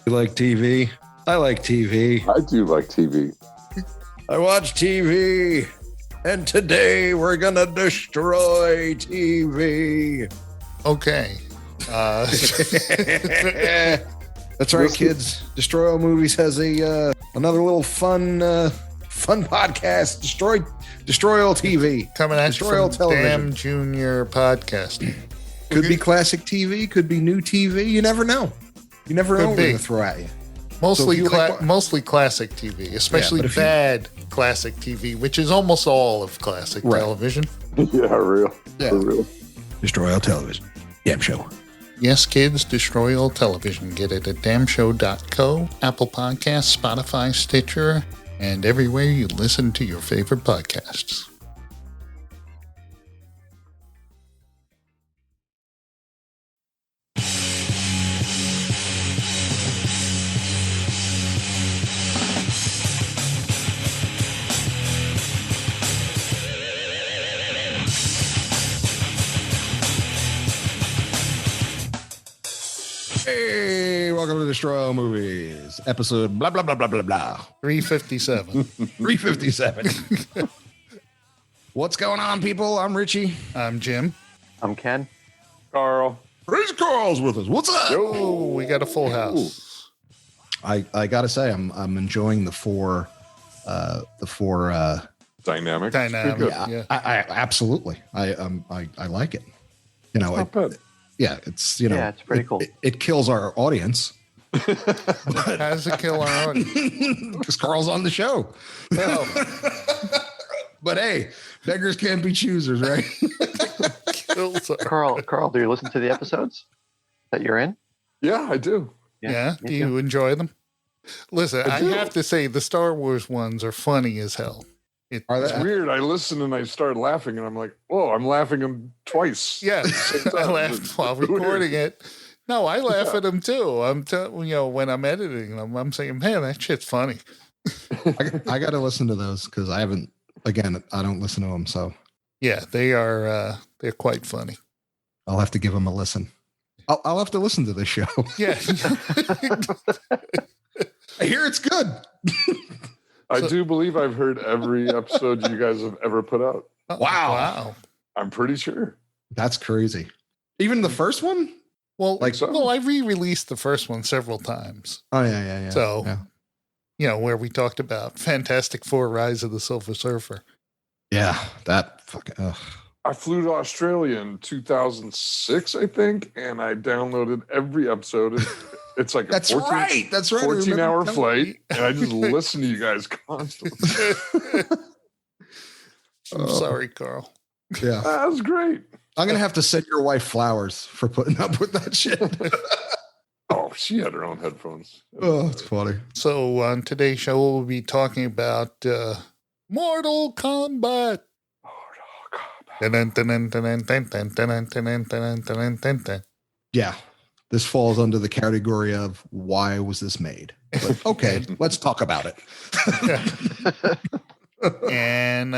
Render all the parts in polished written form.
You like TV? I like TV. I do like TV. I watch TV. And today we're going to destroy TV. Okay. That's right, kids. Destroy All Movies has a another little fun podcast. Destroy All TV. Coming at Destroy you All from Television. Damn Junior Podcast. Could be classic TV. Could be new TV. You never know. You never know Could what be. we're going to throw at you. Mostly, So if you like- mostly classic TV, especially but if you- bad classic TV, which is almost all of classic Right. television. Yeah, real. Yeah. For real. Destroy All Television. Damn show. Yes, kids, destroy all television. Get it at damnshow.co, Apple Podcasts, Spotify, Stitcher, and everywhere you listen to your favorite podcasts. Hey, welcome to Destroy All Movies. Episode blah, blah, blah, blah, blah, blah. 357. 357. What's going on, people? I'm Richie. I'm Jim. I'm Ken. Carl. Praise Carl's with us. What's up? Oh, we got a full house. I gotta say, I'm enjoying the four. Dynamic. Dynamic. Yeah, Yeah. I absolutely. I like it. You know, Not bad. yeah, it's you know, Yeah, it's pretty cool. It kills our audience How does it kill our audience? because Carl's on the show. But hey, beggars can't be choosers, right? Kills our- Carl, do you listen to the episodes that you're in? Yeah, I do. Yeah. me Do you too. enjoy them? Listen, I I do. have to say the Star Wars ones are funny as hell. Are It's they? weird. I listen and I start laughing, and I'm like, "Oh, I'm laughing them twice." Yeah, Same I time. laughed while Weird. recording it. No, I laugh at them too. When I'm editing them, I'm saying, "Man, that shit's funny." I got to listen to those because I haven't. Again, I don't listen to them, so Yeah, they are. They're quite funny. I'll have to give them a listen. I'll have to listen to this show. Yeah, I hear it's good. I do believe I've heard every episode you guys have ever put out. wow. I'm pretty sure. That's crazy. Even the first one? Well, Like so? well, I re-released the first one several times. Oh yeah. So- yeah. Where we talked about Fantastic Four: Rise of the Silver Surfer. Yeah, that fucking. Ugh. I flew to Australia in 2006, I think, and I downloaded every episode. It's like a That's 14, right. That's right. I remember 14-hour that. flight, and I just listen to you guys constantly. I'm Oh. sorry, Carl. Yeah, That was great. I'm gonna have to send your wife flowers for putting up with that shit. Oh, she had her own headphones. Oh, it's funny. So on today's show, we'll be talking about Mortal Kombat. Dun-dun-dun-dun-dun-dun-dun-dun-dun-dun-dun-dun-dun-dun. Yeah, this falls under the category of why was this made? But, okay, let's talk about it. And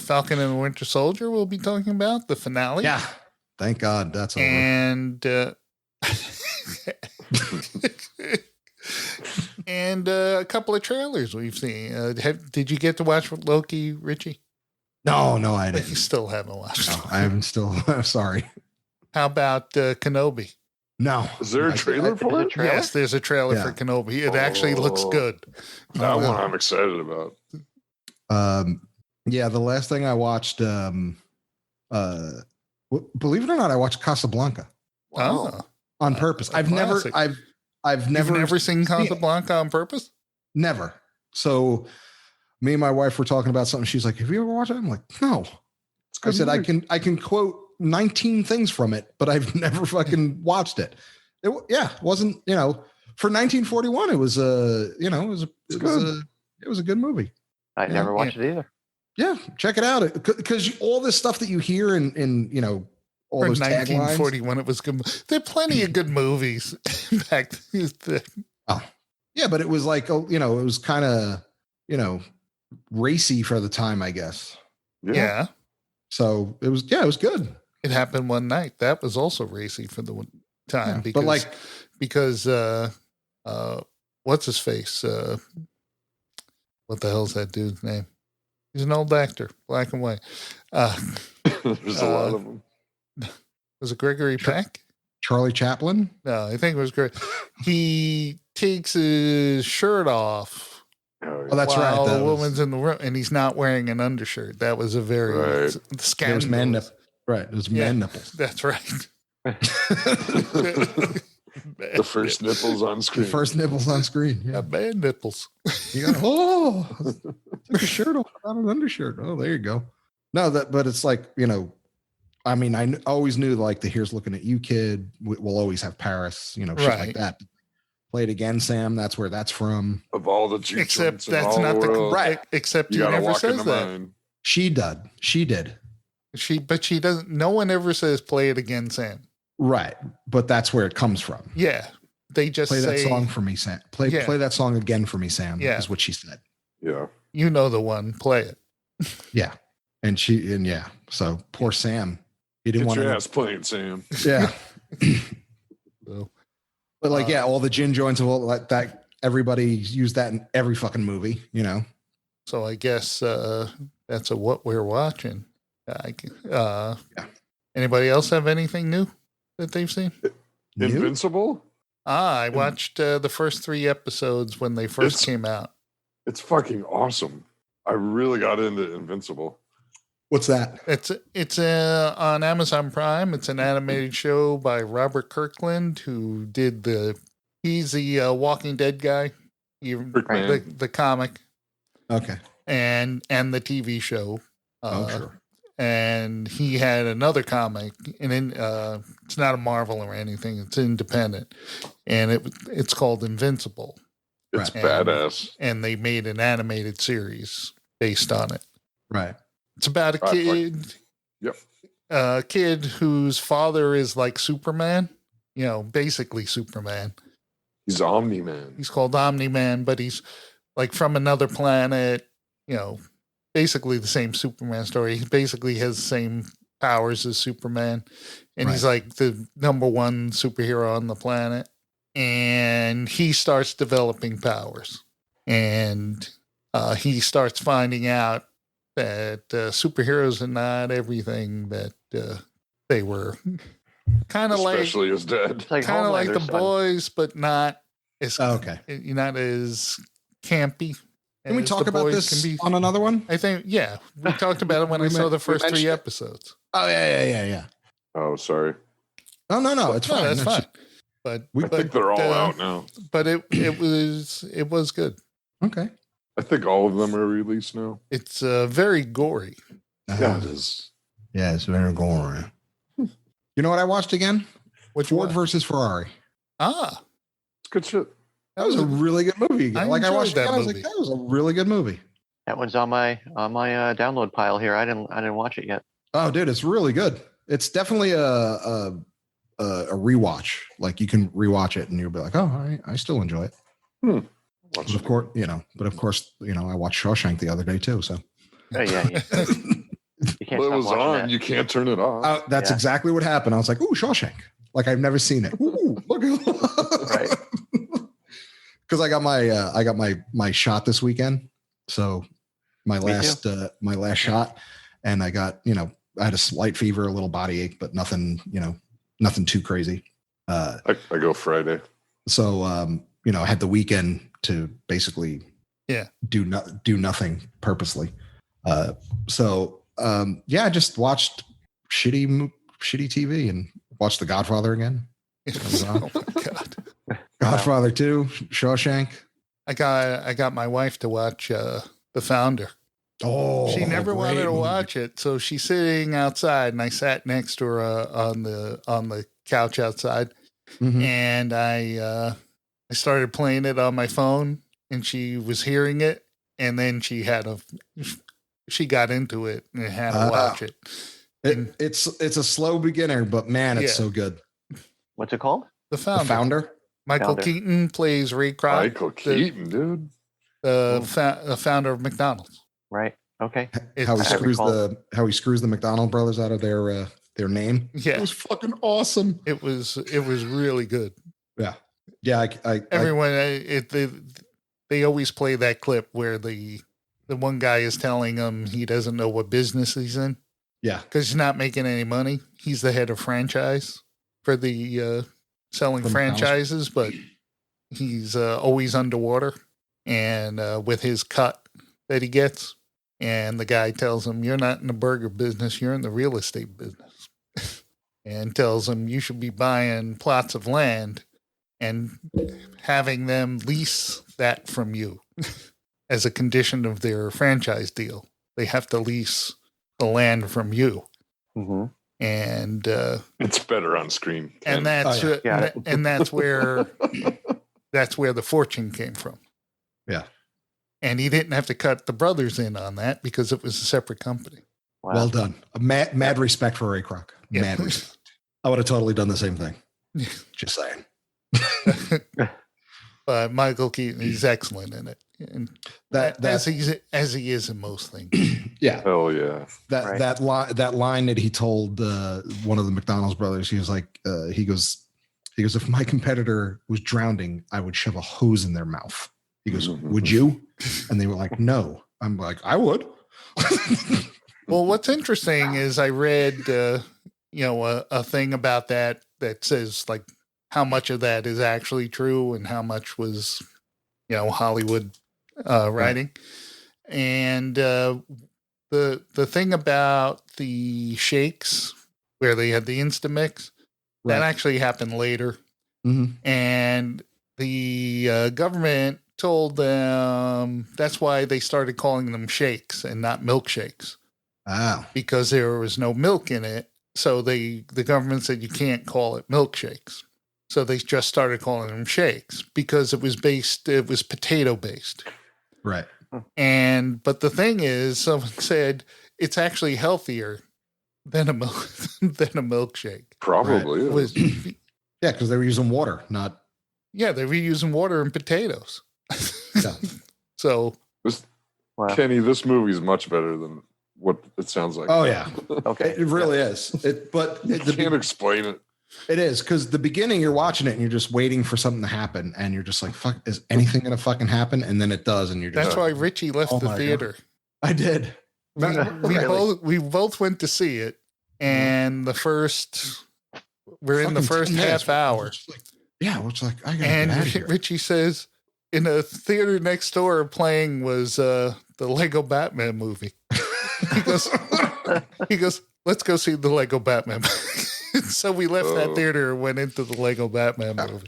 Falcon and the Winter Soldier we'll be talking about, the finale. Yeah, thank God that's over. And and a couple of trailers we've seen. Did you get to watch Loki, Richie? No, I You didn't. still haven't watched. No, I haven't still. Sorry. How about Kenobi? No. Is there a trailer for it? Trailer? Yes, there's a trailer Yeah. for Kenobi. It actually looks Oh. good. That Oh, one no. I'm excited about. Yeah, the last thing I watched, believe it or not, I watched Casablanca Oh, on purpose. a I've never, classic. I've you've never, never seen Casablanca on purpose? never. So me and my wife were talking about something. She's like, "Have you ever watched it?" I'm like, "No." It's I good said, movie. I can quote 19 things from it, but I've never fucking watched it. It wasn't, for 1941, it was it was a good movie. I never watched it either. Yeah, check it out. Because all this stuff that you hear in all For those taglines. 1941, it was good. There are plenty of good movies back then. Yeah, but it was like, it was kind of, racy for the time, I guess. Yeah. So it was good. It happened one night. That was also racy for the time Yeah, because but like, because what's his face? What the hell's that dude's name? He's an old actor, black and white. There's a lot of them. Was it Gregory Peck? Charlie Chaplin? No, I think it was Greg. He takes his shirt off. Oh, that's while right. The woman's in the room, and he's not wearing an undershirt. That was a very scandalous. Man nipples. Right. It was man nipples. That's right. The first nipples on screen. The first nipples on screen. Yeah, man nipples. You got took a shirt off, not an undershirt. Oh, there you go. No, but it's like, I mean, I always knew like the Here's Looking at You kid will always have Paris, shit like that. Play It Again, Sam. That's where that's from. Of all the G except that's not the right. Except he never says that. Mind. She did. But she doesn't. No one ever says "Play It Again, Sam." Right, but that's where it comes from. Yeah, they just play say, that song for me, Sam. Play that song again for me, Sam. Yeah, is what she said. Yeah, you know the one. Play it. Yeah, so poor Sam. He didn't want your ass playing, Sam. Yeah. So, but like, all the gin joints of all like that. Everybody used that in every fucking movie, So I guess that's what we're watching. Anybody else have anything new that they've seen? Invincible? I watched the first 3 episodes when they first came out. It's fucking awesome. I really got into Invincible. What's that? It's on Amazon Prime. It's an animated show by Robert Kirkland, who did he's the Walking Dead guy, the comic. Okay. And the TV show. Sure. And he had another comic, and it's not a Marvel or anything. It's independent, and it's called Invincible. It's badass. And they made an animated series based on it. Right. It's about a kid. A kid whose father is like Superman. Basically Superman. He's Omni-Man. He's called Omni-Man, but he's like from another planet. Basically the same Superman story. He basically has the same powers as Superman, and he's like the number one superhero on the planet. And he starts developing powers, and he starts finding out that superheroes are not everything that they were. Kind of like, especially his dad, kind of like the boys, but not as not as campy. Can we talk about this on another one? I think, we talked about it when I saw the first 3 episodes. Oh, yeah. Oh, sorry. No, it's fine. That's fine. But I think they're all out now. But it was good. Okay. I think all of them are released now. It's very gory. Yeah, it is. Yeah, it's very gory. You know what I watched again? Ford versus Ferrari. Ah. It's good shit. That was a really good movie. I watched that. I was like, that was a really good movie. That one's on my download pile here. I didn't watch it yet. Oh, dude, it's really good. It's definitely a rewatch. Like you can rewatch it and you'll be like, oh, I still enjoy it. But of course, I watched Shawshank the other day too. So. Oh yeah. You can't well, it was on. That. You can't turn it off. That's exactly what happened. I was like, ooh, Shawshank. Like I've never seen it. Ooh, look at right. Because I got my shot this weekend, so my last shot, and I got I had a slight fever, a little body ache, but nothing too crazy. I go Friday, so I had the weekend to basically do nothing purposely. I just watched shitty TV and watched The Godfather again. Oh my God. Godfather 2, Shawshank. I got my wife to watch The Founder. Oh, she never wanted to watch it, so she's sitting outside, and I sat next to her on the couch outside, and I started playing it on my phone, and she was hearing it, and then she got into it and had to watch it. It's a slow beginner, but man, it's so good. What's it called? The Founder. Michael Keaton plays Ray Kroc. Michael Keaton, dude. The founder of McDonald's. Right. Okay. How he screws the McDonald brothers out of their name. Yeah. It was fucking awesome. It was really good. Yeah. Yeah, Everyone, they always play that clip where the one guy is telling him he doesn't know what business he's in. Yeah, because he's not making any money. He's the head of franchise for the selling From franchises, but he's always underwater and with his cut that he gets. And the guy tells him, "You're not in the burger business. You're in the real estate business." And tells him you should be buying plots of land and having them lease that from you as a condition of their franchise deal. They have to lease the land from you. Mm-hmm. And It's better on screen. and that's and that's where the fortune came from. Yeah. And he didn't have to cut the brothers in on that because it was a separate company. Wow. Well done. Mad respect for Ray Kroc. Yeah. Mad respect. I would have totally done the same thing. Just saying. But Michael Keaton, he's excellent in it. And as he is in most things. Yeah. Hell yeah. That line that he told one of the McDonald's brothers, he was like, he goes, if my competitor was drowning, I would shove a hose in their mouth. He goes, would you? And they were like, no. I'm like, I would. Well, what's interesting is I read, a thing about that says like how much of that is actually true and how much was, Hollywood writing. Right. And the thing about the shakes where they had the Instamix, that actually happened later. Mm-hmm. And the government told them that's why they started calling them shakes and not milkshakes. Wow. Because there was no milk in it. So the government said you can't call it milkshakes. So they just started calling them shakes because it was potato based. Right. But the thing is, someone said it's actually healthier than a milkshake. Probably. Right. Yeah, because they were using water, not. Yeah, they were using water and potatoes. Yeah. So, Kenny, this movie is much better than what it sounds like. Oh yeah. Okay. It really is. You can't explain it. It is because the beginning you're watching it and you're just waiting for something to happen and you're just like, fuck, is anything gonna fucking happen? And then it does, and you're just. That's why Richie left the theater. God. I did. We both went to see it, and we're in the first half hour. Which like I gotta and get out of here. Richie says in a theater next door playing was the Lego Batman movie. He goes, let's go see the Lego Batman. So we left that theater and went into the Lego Batman movie.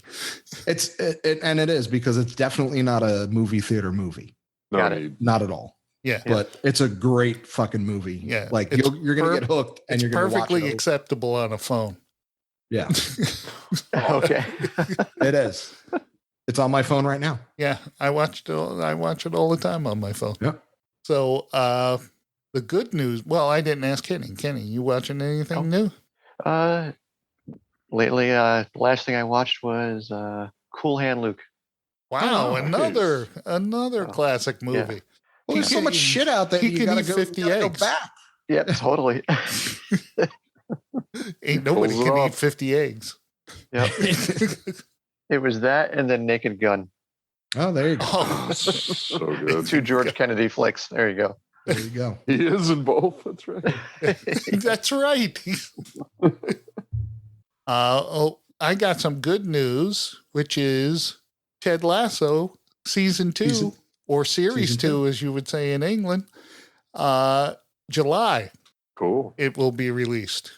And it is because it's definitely not a movie theater movie. Not at all. Yeah. But it's a great fucking movie. Yeah. Like you're going to get hooked and you're going to watch it. Perfectly acceptable on a phone. Yeah. Okay. It is. It's on my phone right now. Yeah. I watch it all the time on my phone. Yeah. So the good news, well, I didn't ask Kenny. Kenny, you watching anything new? Lately, the last thing I watched was Cool Hand Luke. Wow, another classic movie. Yeah. Well, there's so much shit out there. You can eat 50 eggs. Go back. Yeah, totally. Ain't nobody can eat 50 eggs. Yep. It was that and then Naked Gun. Oh, there you go. Oh, so good. 2 George Kennedy flicks. There you go. There you go. He is in both. That's right. That's right. I got some good news, which is Ted Lasso season 2 or series 2, as you would say in England. July. Cool. It will be released.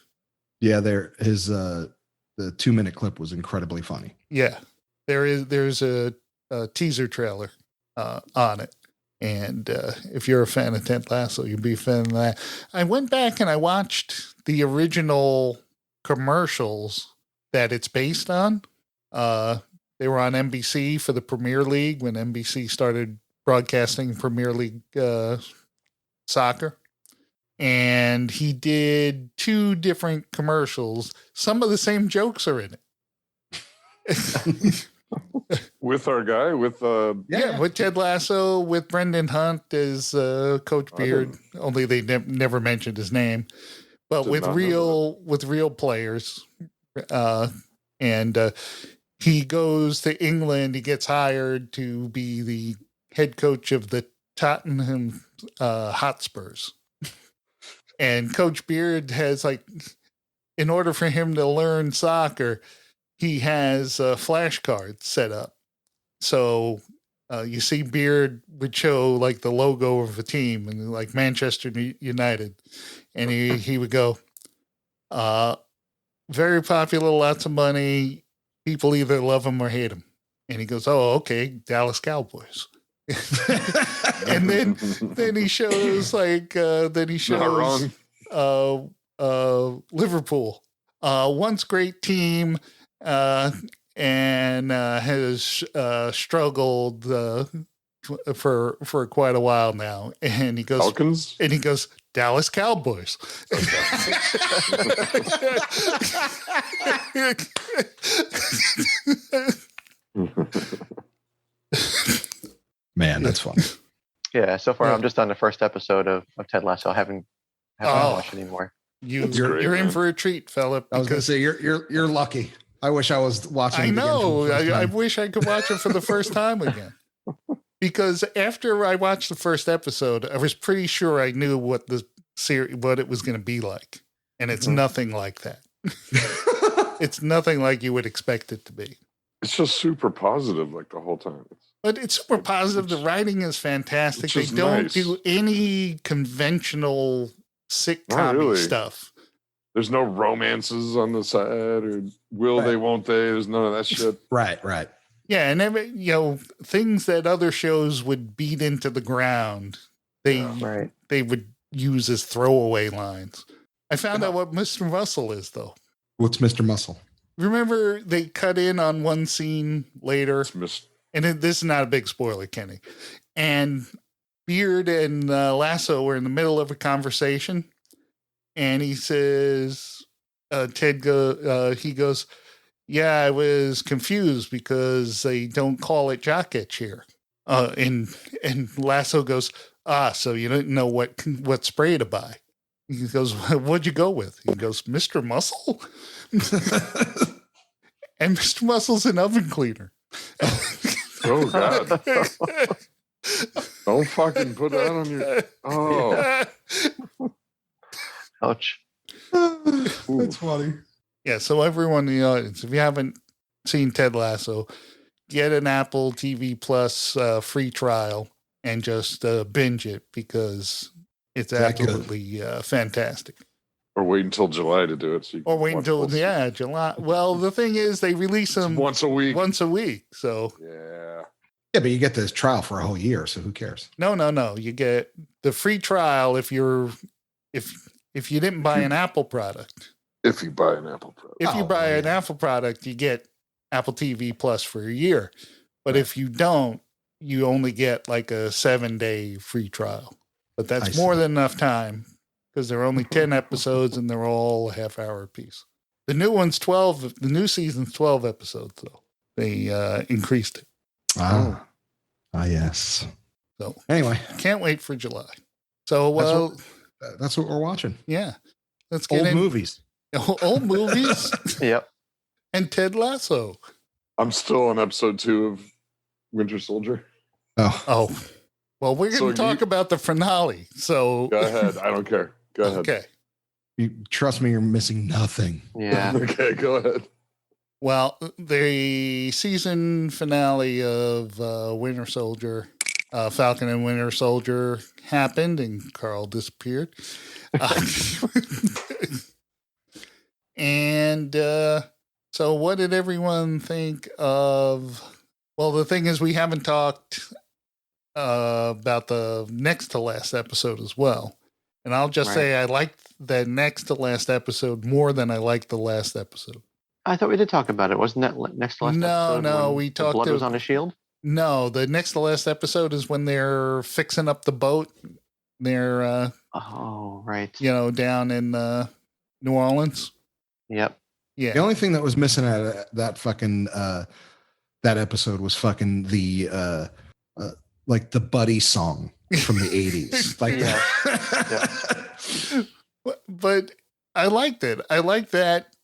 Yeah, the 2-minute clip was incredibly funny. Yeah, there's a teaser trailer on it. And if you're a fan of Ted Lasso, you'll be a fan of that. I went back and I watched the original commercials that it's based on. They were on NBC for the Premier League when NBC started broadcasting Premier League soccer. And he did 2 different commercials. Some of the same jokes are in it. With our guy, with Ted Lasso, with Brendan Hunt as Coach Beard. Only they never mentioned his name, but with real players. And he goes to England. He gets hired to be the head coach of the Tottenham Hotspurs. And Coach Beard has, like, in order for him to learn soccer, he has flashcards set up. So you see Beard would show, like, the logo of a team, and like Manchester United. And he would go, very popular, lots of money. People either love him or hate him. And he goes, oh, okay, Dallas Cowboys. And then he shows Liverpool, once great team, and has struggled for quite a while now. And he goes, Falcons? And he goes, Dallas Cowboys. Man, that's funny. Yeah, so far I'm just on the first episode of Ted Lasso. I haven't watched anymore. You're in for a treat, fella. I was going to say you're lucky. I wish I was watching. I know. I wish I could watch it for the first time again. Because after I watched the first episode, I was pretty sure I knew what the series, what it was going to be like, and it's nothing like that. It's nothing like you would expect it to be. It's just super positive, like the whole time. But it's super positive. The writing is fantastic. They don't do any conventional sitcom stuff. There's no romances on the side, or will they, won't they? There's none of that shit. Right. Yeah, and things that other shows would beat into the ground, they would use as throwaway lines. I found out what Mr. Muscle is, though. What's Mr. Muscle? Remember, they cut in on one scene later, and this is not a big spoiler, Kenny. And Beard and Lasso were in the middle of a conversation, and he says, he goes, yeah, I was confused because they don't call it jock itch here. And Lasso goes, so you didn't know what spray to buy. He goes, what'd you go with? He goes, Mr. Muscle? And Mr. Muscle's an oven cleaner. Oh, God. Don't fucking put that on your... Oh. Ouch. That's funny. Yeah, so everyone in the audience, if you haven't seen Ted Lasso, get an Apple TV Plus free trial and just binge it, because it's absolutely fantastic. Or wait until July to do it. So or wait until July. Well, the thing is, they release them once a week. So yeah, but you get this trial for a whole year, so who cares? No. You get the free trial if you didn't buy an Apple product. If you buy an Apple product. If you buy an Apple product, you get Apple TV Plus for a year. But if you don't, you only get like a 7-day free trial. But that's more than enough time, because there are only 10 episodes and they're all a half hour apiece. The new one's 12. The new season's 12 episodes, though. They increased it. Yes. So anyway, can't wait for July. So that's what we're watching. Yeah, let's get old movies. Old movies. Yep. And Ted Lasso. I'm still on episode 2 of Winter Soldier. Oh. Well, we're going to talk about the finale. So go ahead. I don't care. Go ahead. Okay. You trust me, you're missing nothing. Yeah. Okay, go ahead. Well, the season finale of Winter Soldier, Falcon and Winter Soldier happened, and Carl disappeared. And so what did everyone think of... Well, the thing is, we haven't talked about the next to last episode as well. And I'll just say I liked the next to last episode more than I liked the last episode. I thought we did talk about it. Wasn't that next to last episode? No, we talked... blood was on a shield? No, the next to last episode is when they're fixing up the boat. They're... down in New Orleans. Yep. Yeah. The only thing that was missing out of that fucking... that episode was fucking the like the Buddy song from the 80s. Like But I liked it. I like that,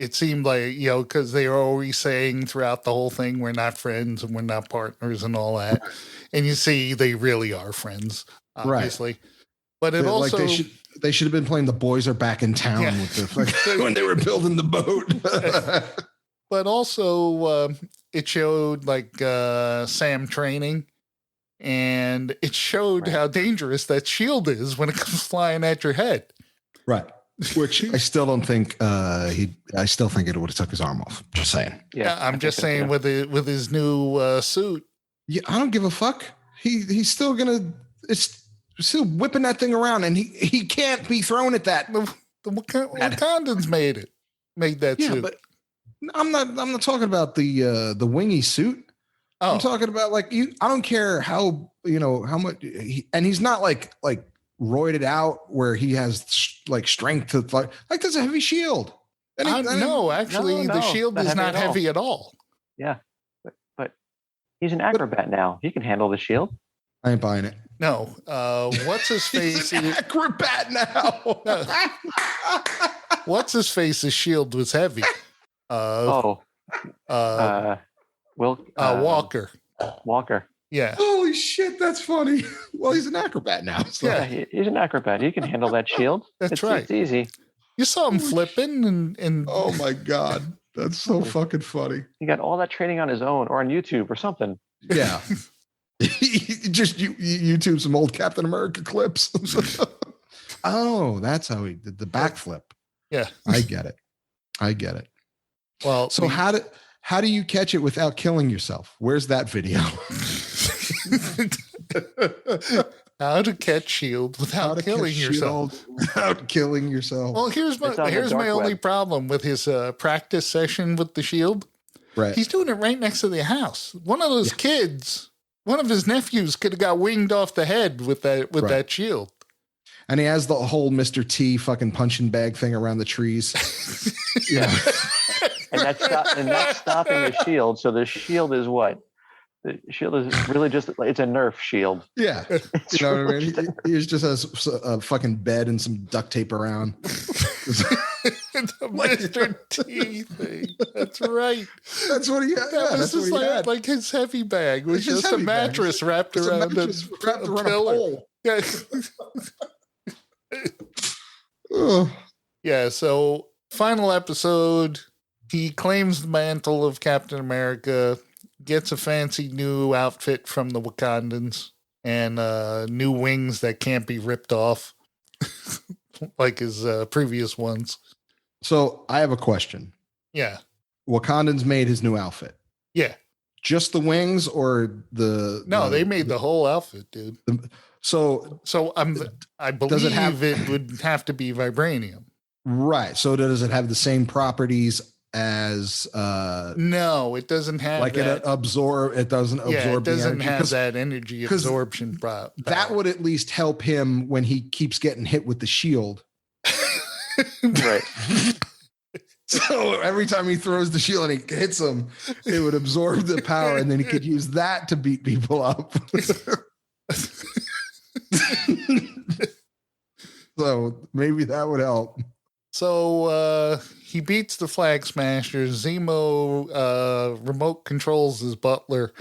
it seemed like, because they were always saying throughout the whole thing, we're not friends and we're not partners and all that. And you see, they really are friends, obviously. Right. But it also... Like they should have been playing The Boys Are Back in Town with the when they were building the boat. But also, it showed like Sam training, and it showed how dangerous that shield is when it comes flying at your head. Right. Which I still don't think I still think it would have took his arm off. Just saying. Yeah, I'm just saying with his new suit. Yeah, I don't give a fuck. He's still gonna. It's still whipping that thing around, and he can't be thrown at that. The Wakandans made that suit. But I'm not talking about the wingy suit. I'm talking about like I don't care how how much he's not like roided out where he has like strength to fly. Like there's a heavy shield. No, actually, the shield is not heavy at all. Yeah, but he's an acrobat now. He can handle the shield. I ain't buying it. No, what's his face? He's an acrobat now. What's his face's shield was heavy. Walker. Walker. Yeah. Holy shit, that's funny. Well, he's an acrobat now. So. Yeah, he's an acrobat. He can handle that shield. That's right. It's easy. You saw him flipping and. Oh my god, that's so fucking funny. He got all that training on his own or on YouTube or something. Yeah. Just YouTube some old Captain America clips. Oh, that's how he did the backflip. Yeah, I get it. Well, so how do you catch it without killing yourself? Where's that video? How to catch shield without killing yourself. Without killing yourself. Well, here's my only problem with his practice session with the shield. Right, he's doing it right next to the house. One of those kids. One of his nephews could have got winged off the head with that shield. And he has the whole Mr. T fucking punching bag thing around the trees. Yeah. and that's stopping the shield. So the shield is what? The shield is really just, it's a Nerf shield. Yeah. You know what I mean? He just has a fucking bed and some duct tape around. The Mr. T thing. That's right. That's what he had. That was like his heavy bag. It was just a mattress wrapped around a pillar. Yeah. Yeah, so final episode, he claims the mantle of Captain America, gets a fancy new outfit from the Wakandans, and new wings that can't be ripped off like his previous ones. So I have a question. Yeah. Wakandans made his new outfit. Yeah. Just the wings or the... No, they made the whole outfit, dude. So I believe it would have to be vibranium. Right. So does it have the same properties as... No, it doesn't have like that. It doesn't absorb it doesn't have that energy absorption power. That would at least help him when he keeps getting hit with the shield. Right. So every time he throws the shield and he hits him, it would absorb the power, and then he could use that to beat people up. So maybe that would help. So he beats the Flag Smasher. Zemo remote controls his butler,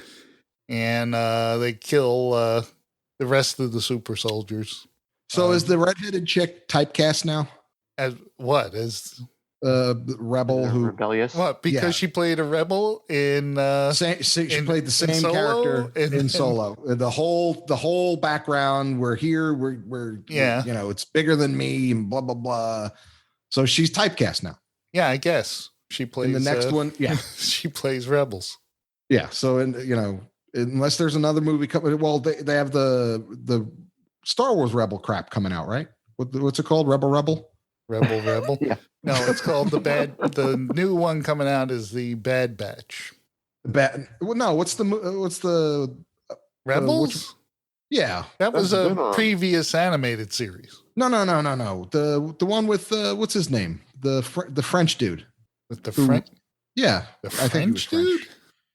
and they kill the rest of the super soldiers. So is the redheaded chick typecast now? As what? As rebel who rebellious? What? Because she played a rebel in she played the same character in Solo. The whole background. We're here. We're it's bigger than me and blah blah blah. So she's typecast now. Yeah, I guess she plays in the next one. Yeah, she plays rebels. Yeah. So unless there's another movie coming, well, they have the Star Wars Rebel crap coming out, right? What's it called? Rebel. Yeah. No, it's called the new one coming out is the Bad Batch. What's the Rebels? Yeah. That was a previous animated series. No. The one with what's his name? The French dude. With the French? Yeah. The French dude?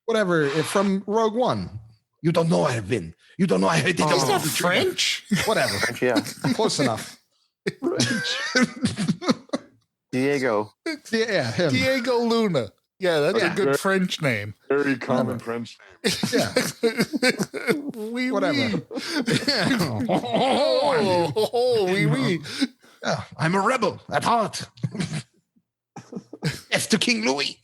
Whatever. From Rogue One. You don't know I have been. You don't know I have been. He's not French. Whatever. French, yeah. Close enough. Diego. Yeah, him. Diego Luna. Yeah, that's Yeah. a good French name. Very common French name. Yeah. Oui, Whatever. oui. Oh, oui, oui. Yeah, I'm a rebel at heart. F to King Louis.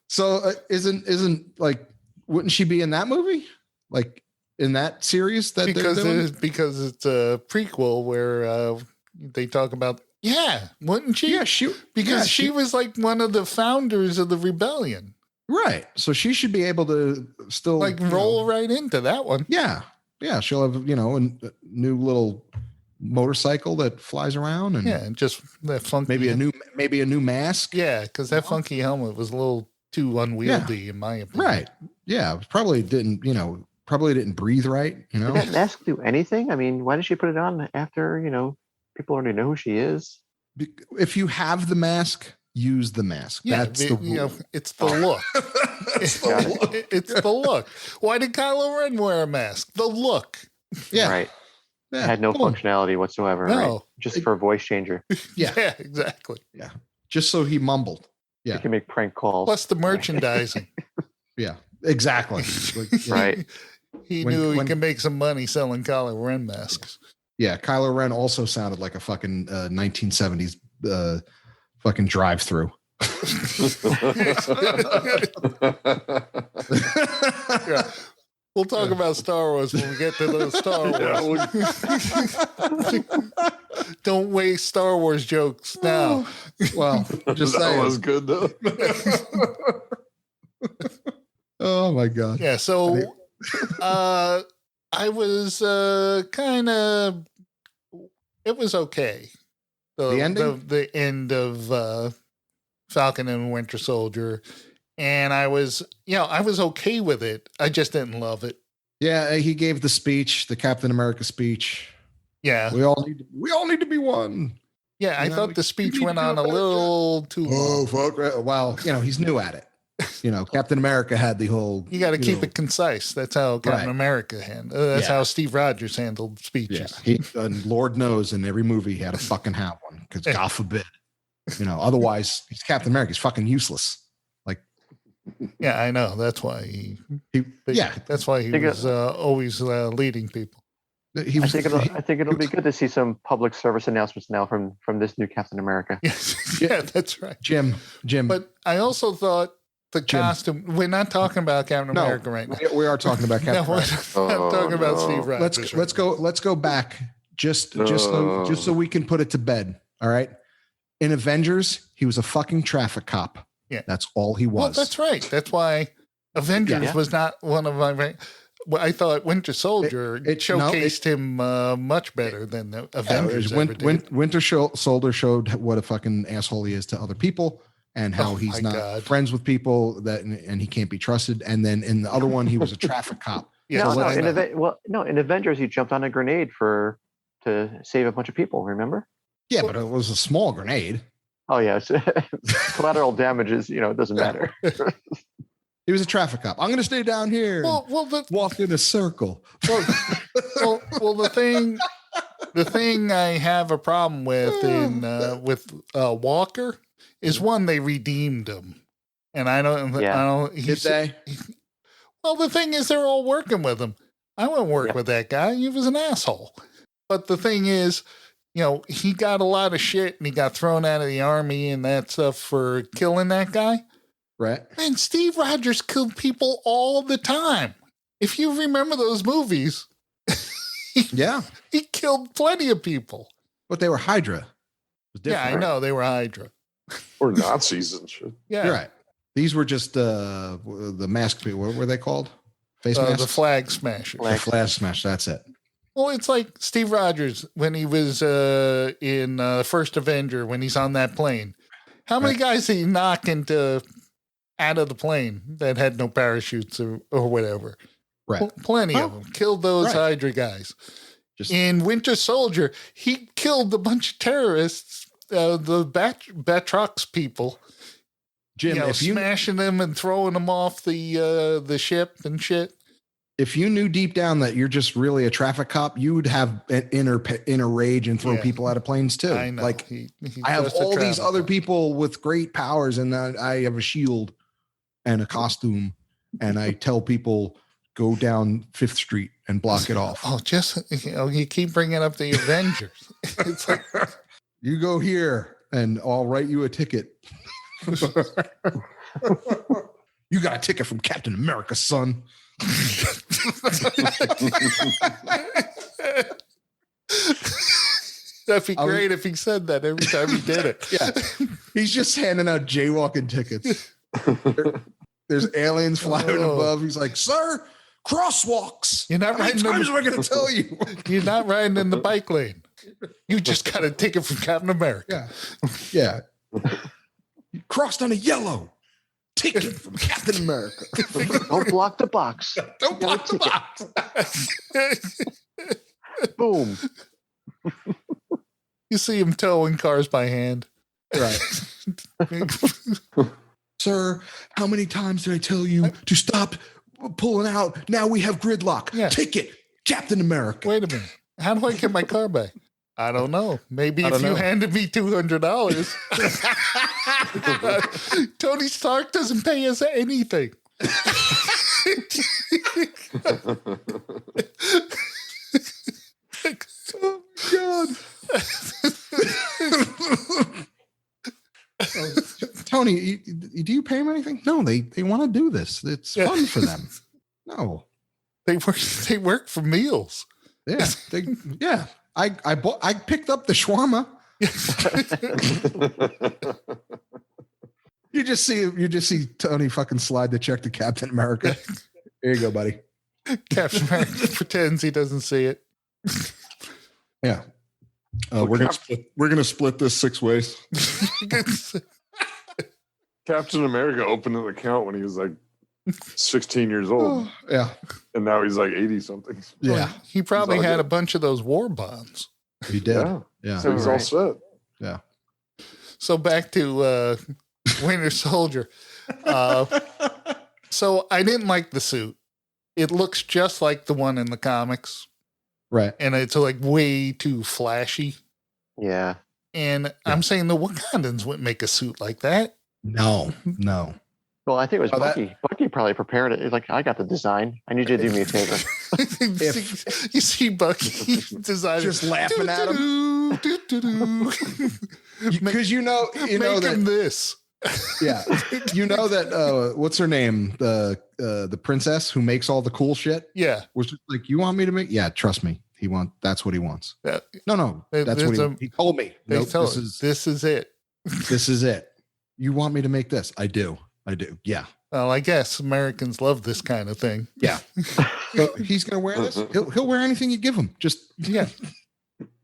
So isn't like, wouldn't she be in that movie? Like in that series that because they're doing? because it's a prequel where they talk about wouldn't she? Yeah, she was like one of the founders of the rebellion. right. So she should be able to still Like roll right into that one. Yeah. Yeah. She'll have, a new little motorcycle that flies around and just that funky maybe a new mask. Yeah, because that funky helmet was a little too unwieldy in my opinion. Right. Yeah. Probably didn't breathe right, Did that mask do anything? I mean, why did she put it on after, people already know who she is? If you have the mask, use the mask. Yeah, that's the rule. it's the look. It's the look. It's the look. Why did Kylo Ren wear a mask? The look. Yeah. Right. Yeah. It had no Boom. functionality whatsoever. No. Right? Just for a voice changer. Yeah. Yeah, exactly. Yeah. Just so he mumbled. Yeah. You can make prank calls. Plus the merchandising. Yeah. Exactly. Right. He knew he could make some money selling Kylo Ren masks. Yeah. Kylo Ren also sounded like a fucking 1970s fucking drive-through. Yeah. We'll talk about Star Wars when we get to the Star Wars. Don't waste Star Wars jokes now. Well, just that saying. was good though. Oh my god. Yeah, so I was kind of, it was okay. The ending? The end of Falcon and Winter Soldier. And I was okay with it. I just didn't love it. Yeah, he gave the speech, the Captain America speech. Yeah. We all need to be one. Yeah, I thought the speech went on a little too long. Oh, fuck. Well, he's new at it. Captain America had the whole. You got to keep it concise. That's how Captain America handled. That's how Steve Rogers handled speeches. Yeah, and Lord knows in every movie he had to fucking have one because God forbid, otherwise he's Captain America. He's fucking useless. Like, yeah, I know. That's why that's why he was always leading people. I think it'll be good to see some public service announcements now from this new Captain America. Yeah, that's right, Jim. But I also thought. The costume. We're not talking about Captain America right now. We are talking about Captain America. I'm talking about Steve Rogers. Let's go back just so we can put it to bed. All right. In Avengers, he was a fucking traffic cop. Yeah, that's all he was. Well, that's right. That's why Avengers was not one of my. Well, I thought Winter Soldier it showcased him much better than the Avengers. Winter Soldier showed what a fucking asshole he is to other people. And how he's not friends with people and he can't be trusted. And then in the other one, he was a traffic cop. Yeah, in Avengers, he jumped on a grenade to save a bunch of people. Remember? Yeah, but it was a small grenade. Oh yeah, collateral damages. It doesn't matter. He was a traffic cop. I'm going to stay down here. Walk in a circle. Well, the thing I have a problem with with Walker. Is one they redeemed him, and I don't. Did they? Well, the thing is, they're all working with him. I wouldn't work with that guy. He was an asshole. But the thing is, he got a lot of shit, and he got thrown out of the army and that stuff for killing that guy. Right. And Steve Rogers killed people all the time. If you remember those movies, he killed plenty of people. But they were Hydra. Yeah, I know they were Hydra. Or Nazis and shit. Yeah, you're right. These were just the mask people. What were they called? Face masks? The flag smashers. The flag smash. That's it. Well, it's like Steve Rogers when he was in First Avenger when he's on that plane. How many guys did he knock out of the plane that had no parachutes or whatever? Right. Plenty of them. Killed those Hydra guys. In Winter Soldier, he killed a bunch of terrorists. The Batrox people, Jim, smashing them and throwing them off the ship and shit. if you knew deep down that you're just really a traffic cop, you would have an inner rage and throw people out of planes too. I know. Like He's I have just a all these traffic other cop. people with great powers, and I have a shield and a costume, and I tell people go down 5th Street and block it off. Oh, you keep bringing up the Avengers. It's like, You go here, and I'll write you a ticket. You got a ticket from Captain America, son. that'd be great if he said that every time he did it. Yeah, he's just handing out jaywalking tickets. There's aliens flying above. He's like, "Sir, crosswalks. You're not How many riding times am I going to tell you? You're not riding in the bike lane. You just got a ticket from Captain America." Yeah. You crossed on a yellow ticket from Captain America. Don't block the box. Don't block the box. Boom. You see him towing cars by hand. Right. Sir, how many times did I tell you to stop pulling out? Now we have gridlock. Yeah. Ticket, Captain America. Wait a minute. How do I get my car back? I don't know. Maybe if you handed me $200. Tony Stark doesn't pay us anything. Oh, God. Tony, do you pay them anything? No, they want to do this. It's fun for them. No, they work for meals. Yeah, I picked up the shawarma. You just see Tony fucking slide the check to Captain America. Here you go, buddy. Captain America pretends he doesn't see it. Yeah. We're gonna split this 6 ways. Captain America opened an account when he was like 16 years old. Yeah. And now he's like 80 something. Yeah. He probably had a bunch of those war bonds. He did. Yeah. So he's all set. Yeah. So back to Winter Soldier. So I didn't like the suit. It looks just like the one in the comics. Right. And it's like way too flashy. Yeah. And I'm saying the Wakandans wouldn't make a suit like that. No. Well, I think it was Bucky. Bucky probably prepared it. He's like, I got the design. I need you to do me a favor. You see Bucky designing, just laughing at him. Because you know that this. Yeah. You know that what's her name? The princess who makes all the cool shit? Yeah. Was just like, you want me to make? Yeah, trust me. That's what he wants. No. That's what he told me. Nope, this is it. This is it. You want me to make this? I do. Yeah. Well, I guess Americans love this kind of thing. Yeah. So he's gonna wear this. He'll wear anything you give him. Just make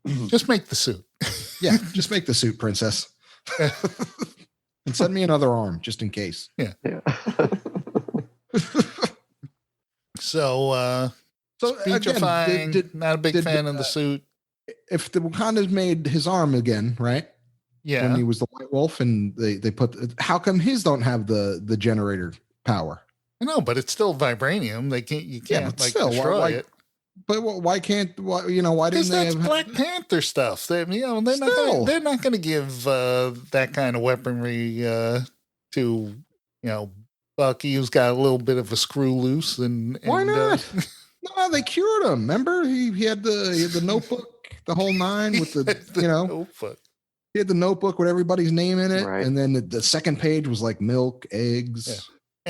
the suit. Yeah, just make the suit, princess. And send me another arm just in case. Yeah. So speechifying, again, not a big fan of the suit. If the Wakandas made his arm again, right? Yeah. When he was the White Wolf, and they put, how come his don't have the generator power? I know, but it's still vibranium. You can't destroy it. But why can't? Why didn't they? That's Black Panther stuff. They're not going to give that kind of weaponry to Bucky, who's got a little bit of a screw loose. And why not? No, they cured him. Remember, he had the notebook, the whole nine with the notebook. He had the notebook with everybody's name in it, right. And then the second page was like milk, eggs. Yeah.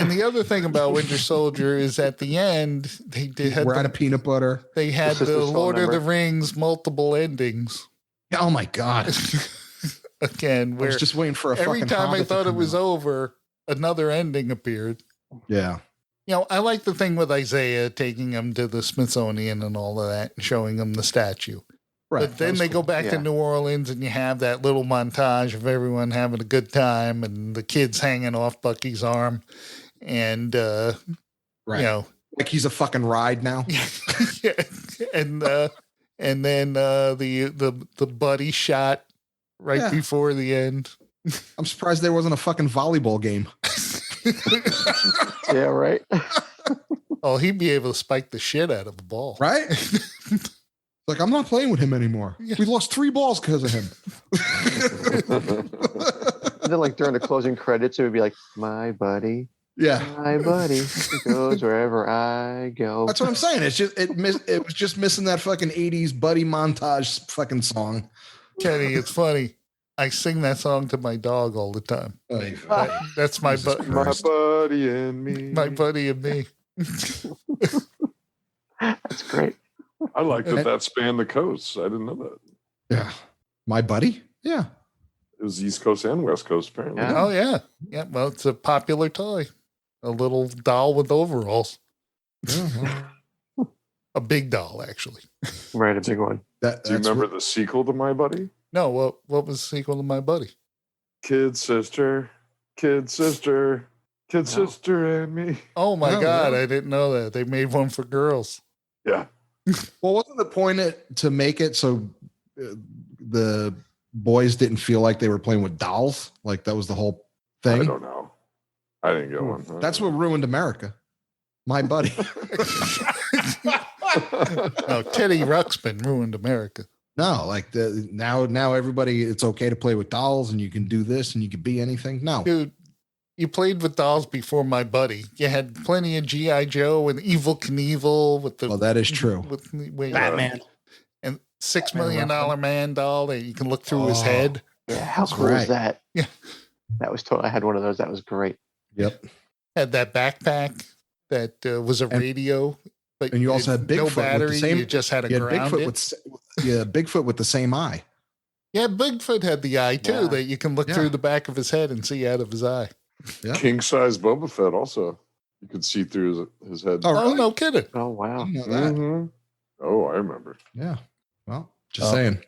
And the other thing about Winter Soldier is at the end we're out of peanut butter. They had the Lord of the Rings multiple endings. Oh my God! Again, I was just waiting for every time I thought it was over, another ending appeared. Yeah. I like the thing with Isaiah taking him to the Smithsonian and all of that and showing him the statue. Right. But then they go back to New Orleans and you have that little montage of everyone having a good time and the kids hanging off Bucky's arm. And, like he's a fucking ride now. Yeah. And then the buddy shot right before the end. I'm surprised there wasn't a fucking volleyball game. Yeah, right. Oh, he'd be able to spike the shit out of the ball. Right? Like, I'm not playing with him anymore. Yeah. We lost 3 balls because of him. And then, like during the closing credits, it would be like, "My buddy, Yeah. my buddy goes wherever I go." That's what I'm saying. It's just it was just missing that fucking 80s buddy montage fucking song. Kenny, it's funny. I sing that song to my dog all the time. That's my My buddy and me. my buddy and me. That's great. I like that spanned the coasts. I didn't know that. Yeah. My buddy? Yeah. It was East Coast and West Coast, apparently. Yeah. Oh yeah. Yeah. Well, it's a popular toy. A little doll with overalls. A big doll, actually. Right, a big one. Do you remember the sequel to My Buddy? No, what was the sequel to My Buddy? Kid sister, kid sister, kid sister and me. Oh my Oh, God, really? I didn't know that. They made one for girls. Yeah. Well, wasn't the point to make it so the boys didn't feel like they were playing with dolls? Like that was the whole thing? I don't know. I didn't get one. That's what ruined America. My buddy. No, Teddy Ruxpin ruined America. No, like now everybody, it's okay to play with dolls and you can do this and you can be anything. No. Dude, you played with dolls before My Buddy. You had plenty of G.I. Joe and Evil Knievel with the... Well, that is true. Batman. And $6 Million Man doll that you can look through his head. Yeah, how That's cool is right. that? Yeah. That was totally. I had one of those. That was great. Yep. Had that backpack that was a radio. But And you also had Bigfoot no with the battery. same- You just had to You had ground Bigfoot it. Bigfoot with the same eye. Yeah, Bigfoot had the eye too, Yeah. that you can look Yeah. through the back of his head and see out of his eye. Yeah. King size Boba Fett also. You could see through his head. Oh, Oh, really? no kidding. Oh I wow. didn't know that. Mhm. Oh, I remember. Yeah. Well, just Oh. saying.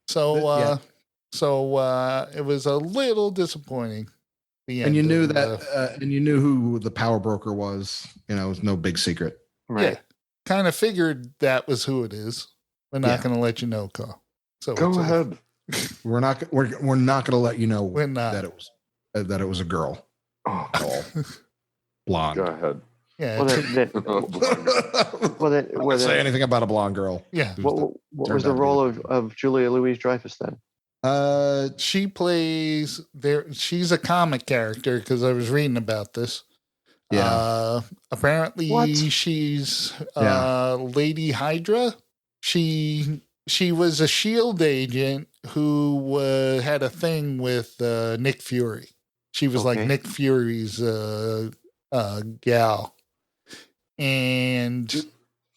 So, Yeah. it was a little disappointing. The And you end knew of, that, and you knew who the power broker was. You know, it was no big secret. Right. Yeah, kind of figured that was who it is. We're not Yeah. going to let you know, Carl. So Go it's ahead. We're not going to let you know We're not. that it was a girl, Oh, blonde. go ahead. Yeah, Well, then, well, then, I well, won't say then anything about a blonde girl. yeah. what turned was the out to be role the- of Julia Louis-Dreyfus then? She plays there. She's a comic character because I was reading about this. Yeah. Apparently What? she's Yeah. Lady Hydra. She was a Shield agent who had a thing with Nick Fury. She was like Okay. Nick Fury's gal, and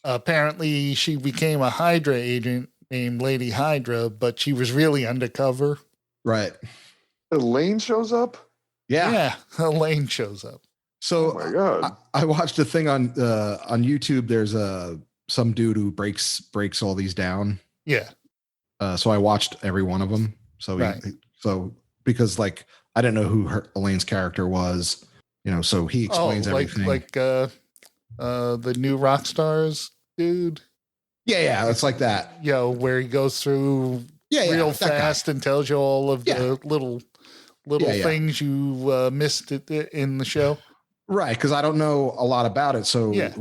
apparently she became a Hydra agent named Lady Hydra, but she was really undercover. Right. Elaine shows up? Yeah. Elaine shows up. So Oh my God. I watched a thing on YouTube. There's some dude who breaks all these down. Yeah. So I watched every one of them. So Right. Because like I didn't know who Elaine's character was, you know. So he explains everything. Like the new rock stars dude. yeah, it's like that. You know, where he goes through Yeah, real that guy. fast and tells you all of Yeah. the little Yeah. things you missed in the show. Right, because I don't know a lot about it. So Yeah.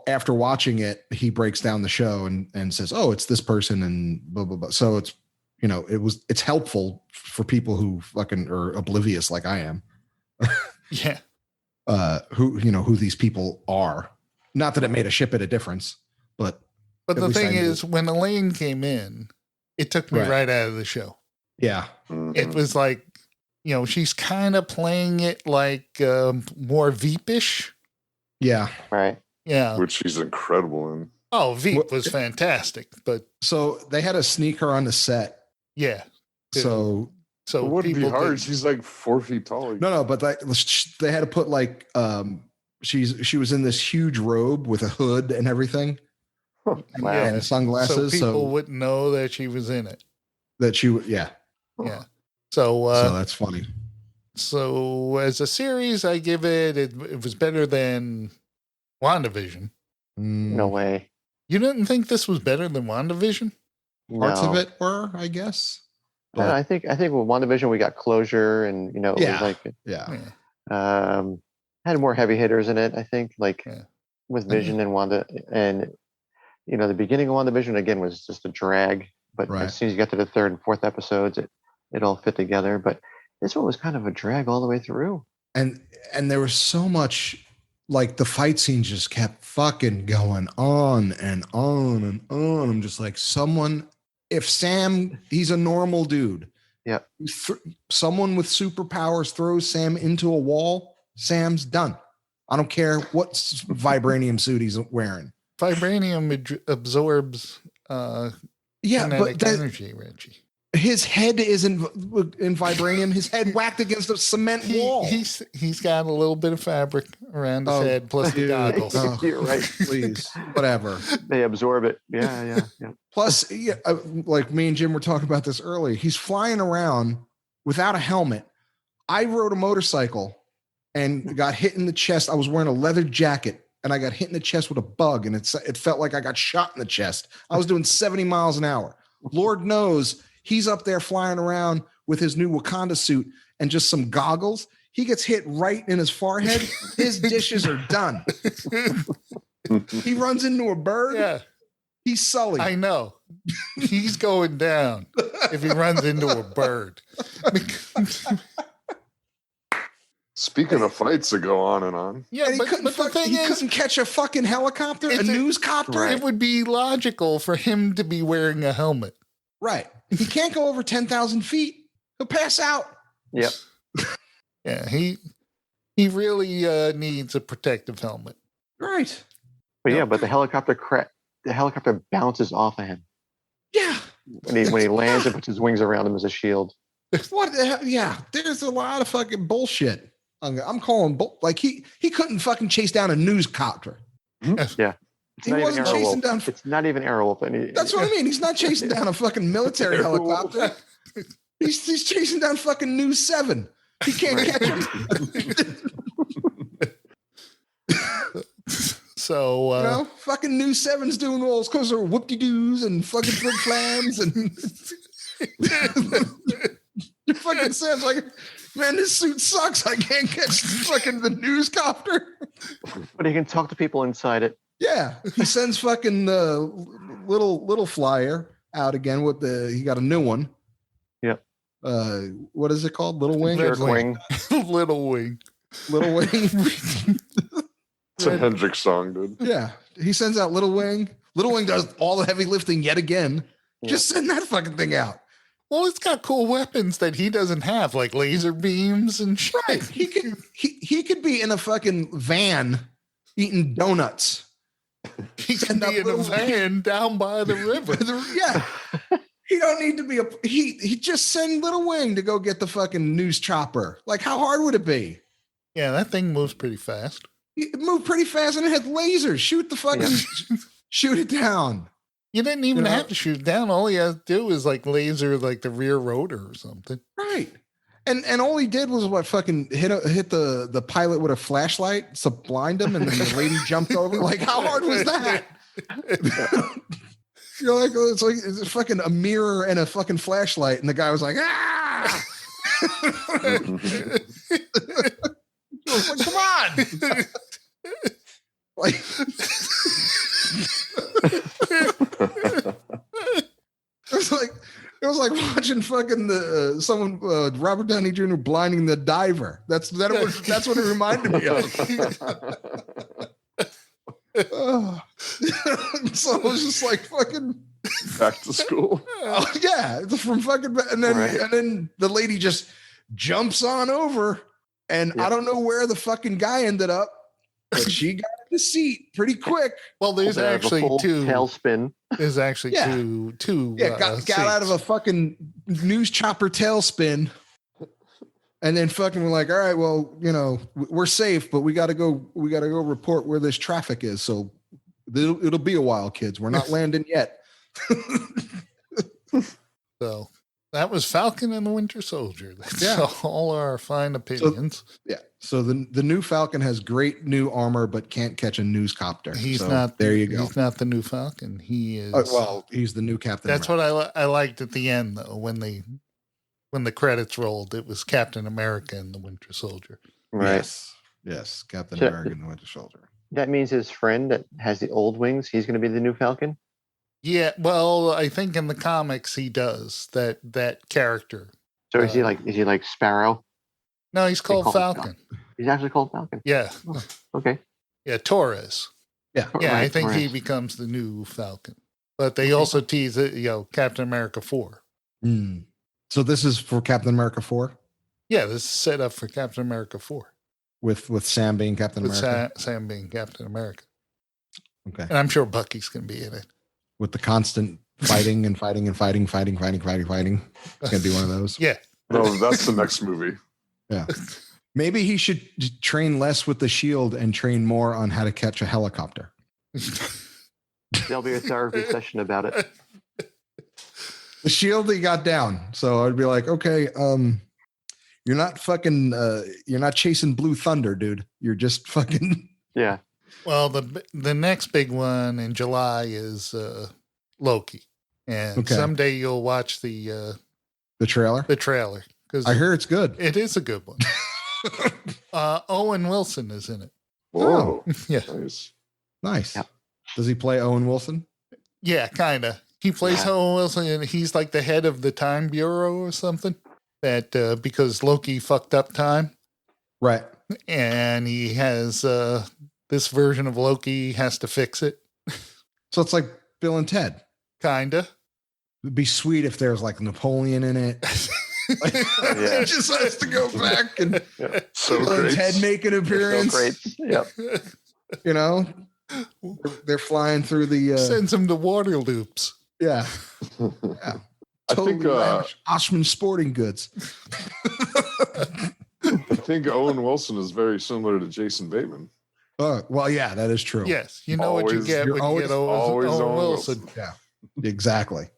after watching it, he breaks down the show and says, "Oh, it's this person," and blah blah blah. So it's, you know, it's helpful for people who fucking are oblivious like I am, Yeah. who these people are. Not that it made a shit bit of difference, but But At the least I thing knew. is, when Elaine came in, it took me Right. right out of the show. yeah, Mhm. It was like, you know, she's kind of playing it like more Veepish. yeah. Right. Yeah. Which she's incredible in. Oh, Veep What- was fantastic, but So they had to sneak her on the set. yeah. Dude. So So It wouldn't be people hard. did- She's like 4 feet tall. no, but they had to put like she was in this huge robe with a hood and everything Wow. Yeah. and sunglasses, so so, people wouldn't know that she was in it. that she would, yeah. Yeah. So So that's funny. so as a series, I give it was better than WandaVision. No way. You didn't think this was better than WandaVision? Parts No. of it were, I guess. I think with WandaVision we got closure, and it Yeah. was like Yeah. Yeah. had more heavy hitters in it. I think like Yeah. with Vision and Wanda, and the beginning of WandaVision again was just a drag. But Right. as soon as you got to the third and fourth episodes, it all fit together. But this one was kind of a drag all the way through. And there was so much, like the fight scenes just kept fucking going on and on and on. I'm just like, if Sam, he's a normal dude. Yeah. Someone with superpowers throws Sam into a wall, Sam's done. I don't care what vibranium suit he's wearing. Vibranium absorbs kinetic energy, Reggie. His head isn't in vibranium. His head whacked against a cement wall. He's got a little bit of fabric around his head, plus the goggles. You're right. Please, whatever. They absorb it. Yeah. Plus, like me and Jim were talking about this earlier. He's flying around without a helmet. I rode a motorcycle and got hit in the chest. I was wearing a leather jacket and I got hit in the chest with a bug, and it felt like I got shot in the chest. I was doing 70 miles an hour. Lord knows he's up there flying around with his new Wakanda suit and just some goggles. He gets hit right in his forehead. His dishes are done. He runs into a bird. Yeah. He's Sully. I know. He's going down if he runs into a bird. Speaking of fights that go on and on. Yeah, and but the thing is, couldn't catch a fucking helicopter, a newscopter. Right. It would be logical for him to be wearing a helmet. Right. He can't go over 10,000 feet. He'll pass out. Yep. Yeah, he really needs a protective helmet. Right. But the helicopter bounces off of him. Yeah. When he lands and puts his wings around him as a shield. What the hell? Yeah. There's a lot of fucking bullshit. I'm calling like he couldn't fucking chase down a newscopter. Yeah. He wasn't chasing down. It's not even Airwolf. That's what I mean. He's not chasing down a fucking military helicopter. He's chasing down fucking News 7. He can't catch him. So fucking News 7's doing all those because they're whoop-de-doos and fucking flip flams and fucking Sam's like, man, this suit sucks. I can't catch fucking the newscopter. But he can talk to people inside it. Yeah, he sends fucking the little flyer out again with he got a new one. Yep. What is it called? Little Wing? Jerk Wing. Little Wing. Little Wing. It's a Hendrix song, dude. Yeah. He sends out Little Wing. Little Wing does all the heavy lifting yet again. Yeah. Just send that fucking thing out. Well, it's got cool weapons that he doesn't have, like laser beams and shit. Right. He could be in a fucking van eating donuts. He can be in a van down by the river. Yeah. He don't need to be he just send Little Wing to go get the fucking news chopper. Like, how hard would it be? Yeah, that thing moves pretty fast. It moved pretty fast and it had lasers. Shoot the fucking shoot it down. You didn't even have to shoot it down. All he had to do is like laser like the rear rotor or something. Right. And all he did was what fucking hit the pilot with a flashlight, so blind him, and then the lady jumped over. Like, how hard was that? You're like, oh, it's fucking a mirror and a fucking flashlight, and the guy was like, ah! I was like, come on! Like, it was like watching fucking Robert Downey Jr. blinding the diver. That's what it reminded me of. So it was just like fucking Back to school. Oh yeah, from fucking and then the lady just jumps on over, and I don't know where the fucking guy ended up, but she got in the seat pretty quick. Well, there's actually two tailspin. There's actually two. Yeah, got out of a fucking news chopper tailspin, and then fucking we're like, all right, well, we're safe, but we got to go report where this traffic is. So it'll be a while, kids. We're not landing yet. So that was Falcon and the Winter Soldier. That's all our fine opinions. So the new Falcon has great new armor, but can't catch a newscopter. He's not. There you go. He's not the new Falcon. He is. He's the new Captain. That's America. what I liked at the end, though, when the credits rolled. It was Captain America and the Winter Soldier. Right. Yes, Captain America and the Winter Soldier. that means his friend that has the old wings, he's going to be the new Falcon? Yeah, well, I think in the comics he does that character. So is he like Sparrow? No, he's called call him Falcon. He's actually called Falcon. Yeah, Okay. yeah, Torres. Yeah. Yeah, I Right, think he Torres. becomes the new Falcon. But they also tease it, Captain America 4. Mm. So this is for Captain America 4 Yeah, this is set up for Captain America 4 with Sam being Captain with America. Sam being Captain America. Okay. And I'm sure Bucky's going to be in it. With the constant fighting and fighting and fighting. It's going to be one of those. Yeah. No, that's the next movie. Yeah. Maybe he should train less with the shield and train more on how to catch a helicopter. There'll be a therapy session about it. The shield he got down. So I'd be like, okay, you're not fucking, you're not chasing Blue Thunder, dude. You're just fucking. Yeah. Well, the next big one in July is Loki. And someday you'll watch the trailer. The trailer. Because I hear it's good. It is a good one. Owen Wilson is in it. Whoa. Yeah. Nice. Yep. Does he play Owen Wilson? Yeah, kind of. He plays Owen Wilson, and he's like the head of the Time Bureau or something. That because Loki fucked up time. Right. And he has this version of Loki has to fix it. So it's like Bill and Ted. Kinda. It'd be sweet if there's like Napoleon in it. It just has to go back and So Bill and great. Ted make an appearance. So great. Yep. You know, they're flying through the. Sends him to water loops. Yeah. I think Oshman Sporting Goods. I think Owen Wilson is very similar to Jason Bateman. Well, yeah, that is true. Yes, you know what you Always- get when you get always Owen Owen Wilson. Wilson. Yeah, exactly.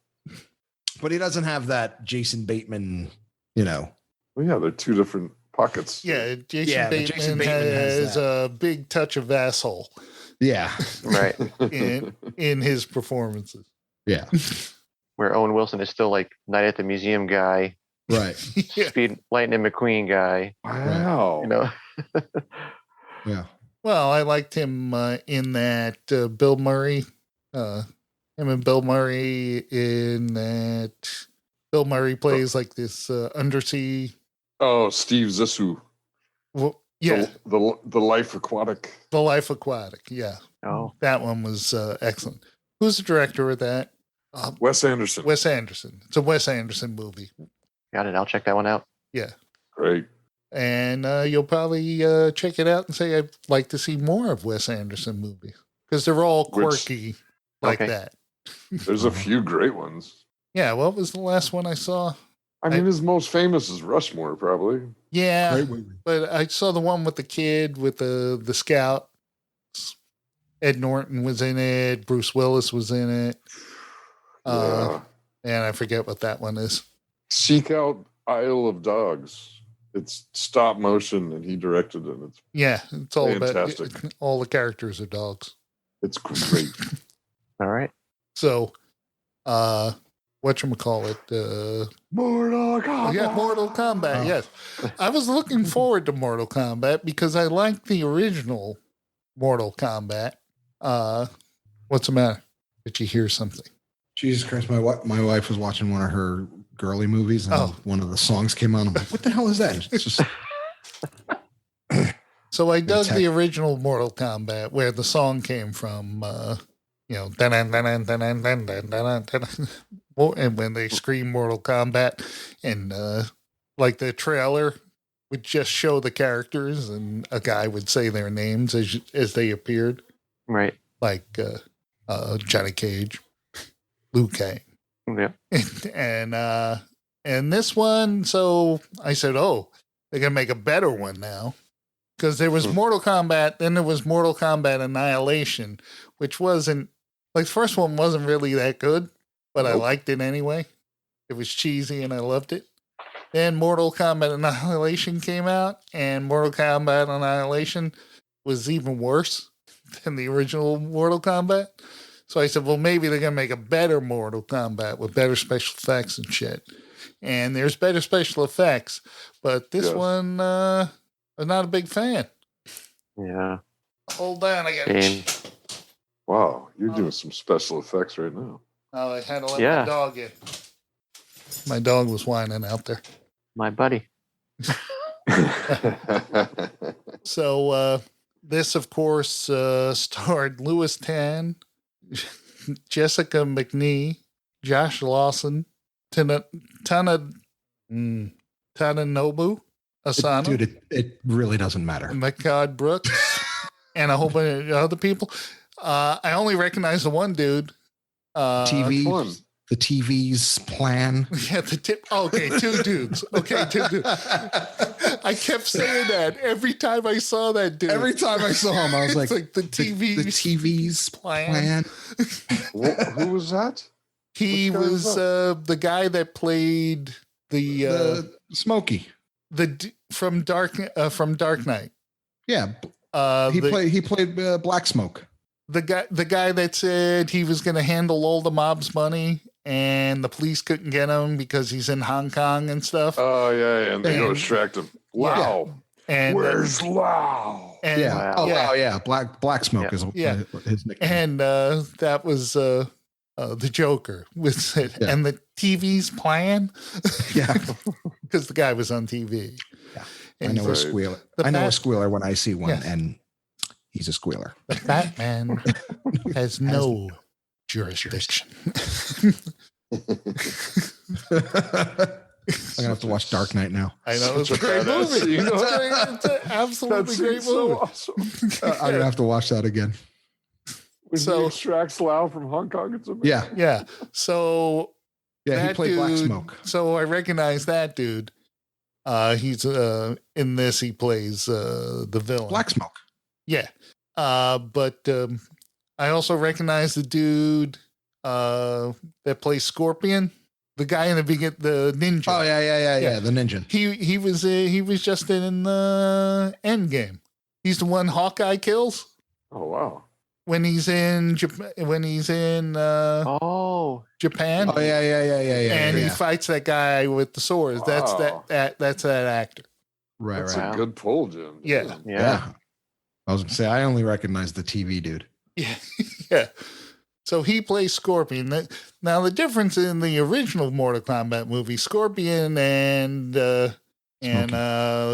But he doesn't have that Jason Bateman, Well, yeah, they're two different pockets. Yeah, but Jason Bateman has a big touch of asshole Yeah. Right. in his performances. Yeah. Where Owen Wilson is still like Night at the Museum guy, Right. Yeah. Speed Lightning McQueen guy. Wow. You know. Yeah. Well, I liked him in that Bill Murray. Him and Bill Murray in that. Bill Murray plays like this undersea. Oh, Steve Zissou. Well, yeah, The Life Aquatic. The Life Aquatic. Yeah, Oh. that one was excellent. Who's the director of that? Wes Anderson. Wes Anderson. It's a Wes Anderson movie. Got it. I'll check that one out. Yeah. Great. And you'll probably check it out and say, I'd like to see more of Wes Anderson movies. Because they're all quirky like Okay. that. There's a few great ones. Yeah, what was the last one I saw? I mean, his most famous is Rushmore, probably. Yeah, Great movie. but I saw the one with the kid, with the scout. Ed Norton was in it. Bruce Willis was in it. Yeah. And I forget what that one is. Seek Out Isle of Dogs. It's stop motion, and he directed it. Yeah, it's all Fantastic. about all the characters are dogs. It's great. All right. So, whatchamacallit? Mortal Kombat. Yeah, Mortal Kombat. Yes, I was looking forward to Mortal Kombat because I liked the original Mortal Kombat. What's the matter? Did you hear something? Jesus Christ, my wife was watching one of her girly movies, and one of the songs came on. I'm like, what the hell is that? It's just. So I dug the original Mortal Kombat where the song came from. And when they scream Mortal Kombat, and like the trailer would just show the characters, and a guy would say their names as they appeared, Right. like Johnny Cage, Liu Kang. Yeah. And this one, so I said, oh, they're gonna make a better one now, because there was Mortal Kombat, then there was Mortal Kombat Annihilation, which wasn't like the first one wasn't really that good, but I liked it anyway. It was cheesy and I loved it. Then Mortal Kombat Annihilation came out, and Mortal Kombat Annihilation was even worse than the original Mortal Kombat. So I said, well, maybe they're going to make a better Mortal Kombat with better special effects and shit. And there's better special effects, but this one, I'm not a big fan. Yeah. Hold on, I got. Shane. Wow, you're doing some special effects right now. Oh, I had to let Yeah. my dog in. My dog was whining out there. My buddy. So this, of course, starred Louis Tan, Jessica McNee, Josh Lawson, Tananobu Asano, Dude, it really doesn't matter. McCod Brooks, and a whole bunch of other people. I only recognize the one dude. TV, fun. the TV's plan. Yeah, the tip. Okay, two dudes. Okay, two dudes. I kept saying that every time I saw that dude. Every time I saw him, I was It's like, the TV. the TV's plan. Who was that? He Which guy was was the guy that played The Smokey. From Dark Knight. Yeah, he played Black Smoke. The guy that said he was going to handle all the mob's money and the police couldn't get him because he's in Hong Kong and stuff. Oh yeah, and they go extract him. Wow. And Where's Lau? and, Yeah. Wow. Oh, yeah. yeah. Black Smoke is his nickname. And that was the Joker with it. Yeah. And the TV's plan. Yeah. Because the guy was on TV. Yeah. And I know a Right. squealer. The I know a Bat- squealer when I see one, Yeah. and he's a squealer. The Batman has no jurisdiction. I'm gonna have to watch Dark Knight now. I know it's a Such a great badass movie. scene. It's an absolutely That great seems so movie. awesome. I'm gonna have to watch that again. When So- he extracts Lau from Hong Kong, it's amazing. Yeah, Yeah. So yeah. He that played Black dude- Smoke. So I recognize that dude. He's in this. He plays the villain. Black Smoke. Yeah. But I also recognize the dude that plays Scorpion, the guy in the beginning, the ninja. Oh yeah. Yeah. The ninja. He was just in the Endgame. He's the one Hawkeye kills Oh wow. when he's in Japan. Oh, Japan. Oh yeah. And he yeah. fights that guy with the swords. That's Wow. that's that actor. Right, That's right. Wow. a good pull, Jim. Yeah. yeah. I was gonna say I only recognize the TV dude. Yeah, yeah. So he plays Scorpion. Now the difference in the original Mortal Kombat movie, Scorpion and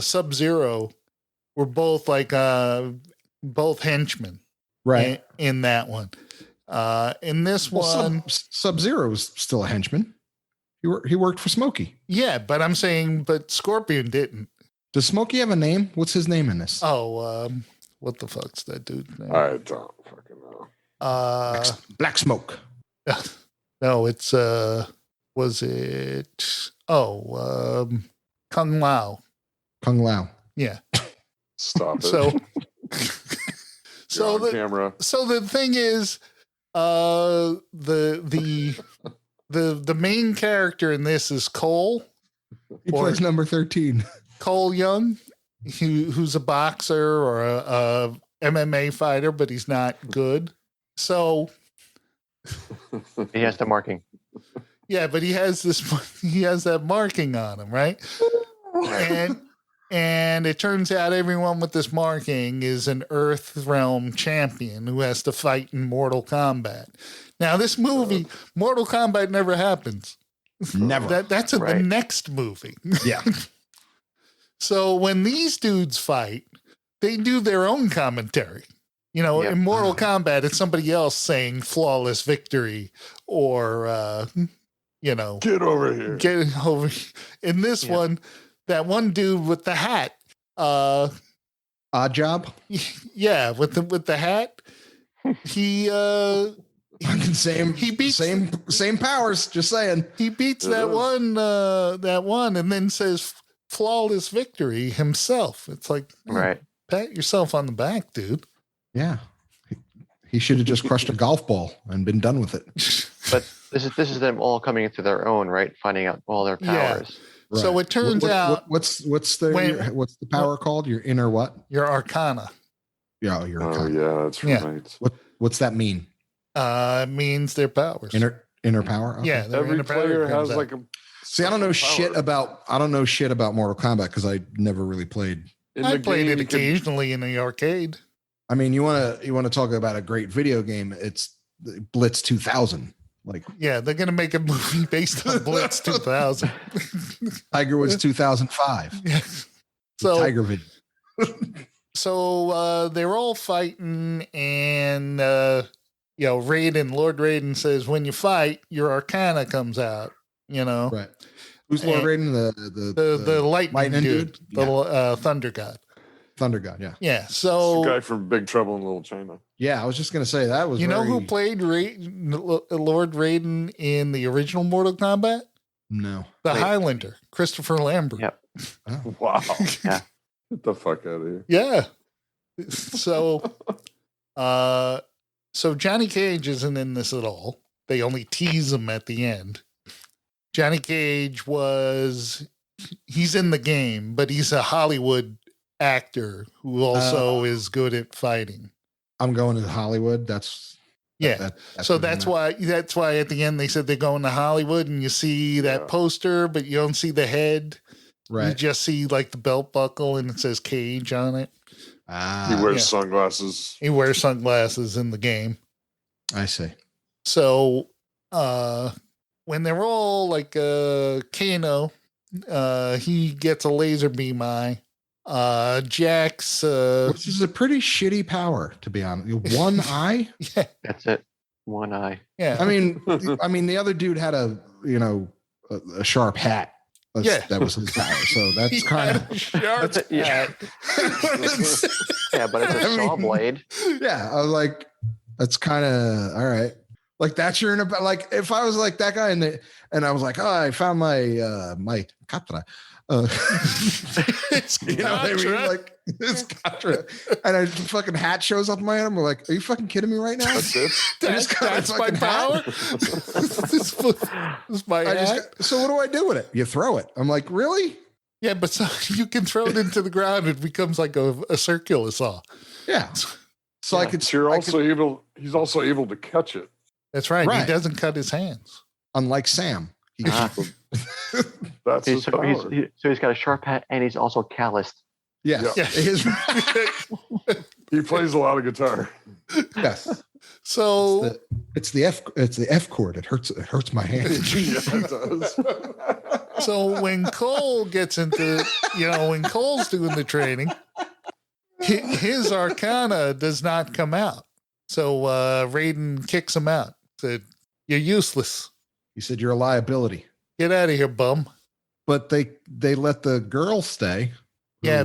Sub-Zero were both like both henchmen, Right. in that one. In this one, Sub-Zero was still a henchman. He worked for Smokey. yeah, but I'm saying, but Scorpion didn't. Does Smokey have a name? What's his name in this? Oh, what the fuck's that dude's name? I don't fucking know. Black Smoke. No, it's was it? Oh, Kung Lao. Kung Lao. Yeah. Stop it. So, You're on camera. so the thing is, the main character in this is Cole He Or- plays number 13. Young, who's a boxer or a MMA fighter, but he's not good. So He has the marking. yeah, but he has that marking on him, right? And it turns out everyone with this marking is an Earth Realm champion who has to fight in Mortal Kombat. Now, this movie, Mortal Kombat, never happens. Never. That's in the Right. next movie. Yeah. So when these dudes fight, they do their own commentary. You know, Yep. in Mortal Kombat, it's somebody else saying flawless victory or, Get over here. get over. In this Yeah. one, that one dude with the hat, Odd Job. yeah, with the hat, he Fucking same. He beats- same powers. Just saying. he beats It that is. one, and then says flawless victory himself. It's like, Right. pat yourself on the back, dude. Yeah. He should have just crushed a golf ball and been done with it. But this is them all coming into their own, right? Finding out all their Yeah. powers. So it turns out what's Wait, what's the power called? Your inner what? your arcana Yeah, your Oh kind. yeah, that's Yeah. right. What's that mean? means their powers. Inner power. Okay. Yeah, their Every inner power player comes has out. like a. See, I don't know shit about Mortal Kombat because I never really played. In I the played game, it you can- occasionally in the arcade. I mean, you want to talk about a great video game? It's Blitz 2000. Like, Yeah, they're gonna make a movie based on Blitz 2000. Tiger Woods 2005. Yeah. So Tiger video. So they're all fighting, and Lord Raiden says, "When you fight, your Arcana comes out." Right. Who's Lord Raiden? The lightning dude, Yeah. the Thunder God. Thunder God. Yeah. Yeah. It's So the guy from Big Trouble in Little China. Yeah, I was just gonna say that was. you know who played Lord Raiden in the original Mortal Kombat? No. The Highlander, Christopher Lambert. Yep. Oh. Wow. Yeah. Get the fuck out of here. Yeah. So, so Johnny Cage isn't in this at all. They only tease him at the end. Johnny Cage he's in the game, but he's a Hollywood actor who also is good at fighting. I'm going to Hollywood. That's So that's why at the end they said they're going to Hollywood, and you see that poster, but you don't see the head. right. You just see like the belt buckle, and it says Cage on it. He wears sunglasses. He wears sunglasses in the game. I see. So when they're all like Kano, he gets a laser beam eye. Jax Which is a pretty shitty power, to be honest. One eye. yeah. That's it. One eye. Yeah. I mean, the other dude had a sharp hat. That was his power. So that's kind of sharp Yeah. Yeah, but it's a saw blade. Yeah, I was like, that's kind of all right. Like that's like if I was like that guy and I was like, oh, I found my my katra. It's you know what I mean? Like it's katra, and a fucking hat shows up on my head. I'm like, are you fucking kidding me right now? That's it. That's my power. This is my hat. So what do I do with it? You throw it. I'm like, really? Yeah, but so you can throw it into the ground. It becomes like a circular saw. Yeah. So I could. He's also able to catch it. That's right. Right. He doesn't cut his hands. Unlike Sam. That's his power. He's got a sharp hat, and he's also calloused. Yes. Yeah. He plays a lot of guitar. Yes. So it's the F chord. It hurts my hand. Yeah, it does. So when Cole gets into, when Cole's doing the training, his Arcana does not come out. So Raiden kicks him out. Said, "You're useless. He said, you're a liability. Get out of here, bum." But they let the girl stay. Yeah,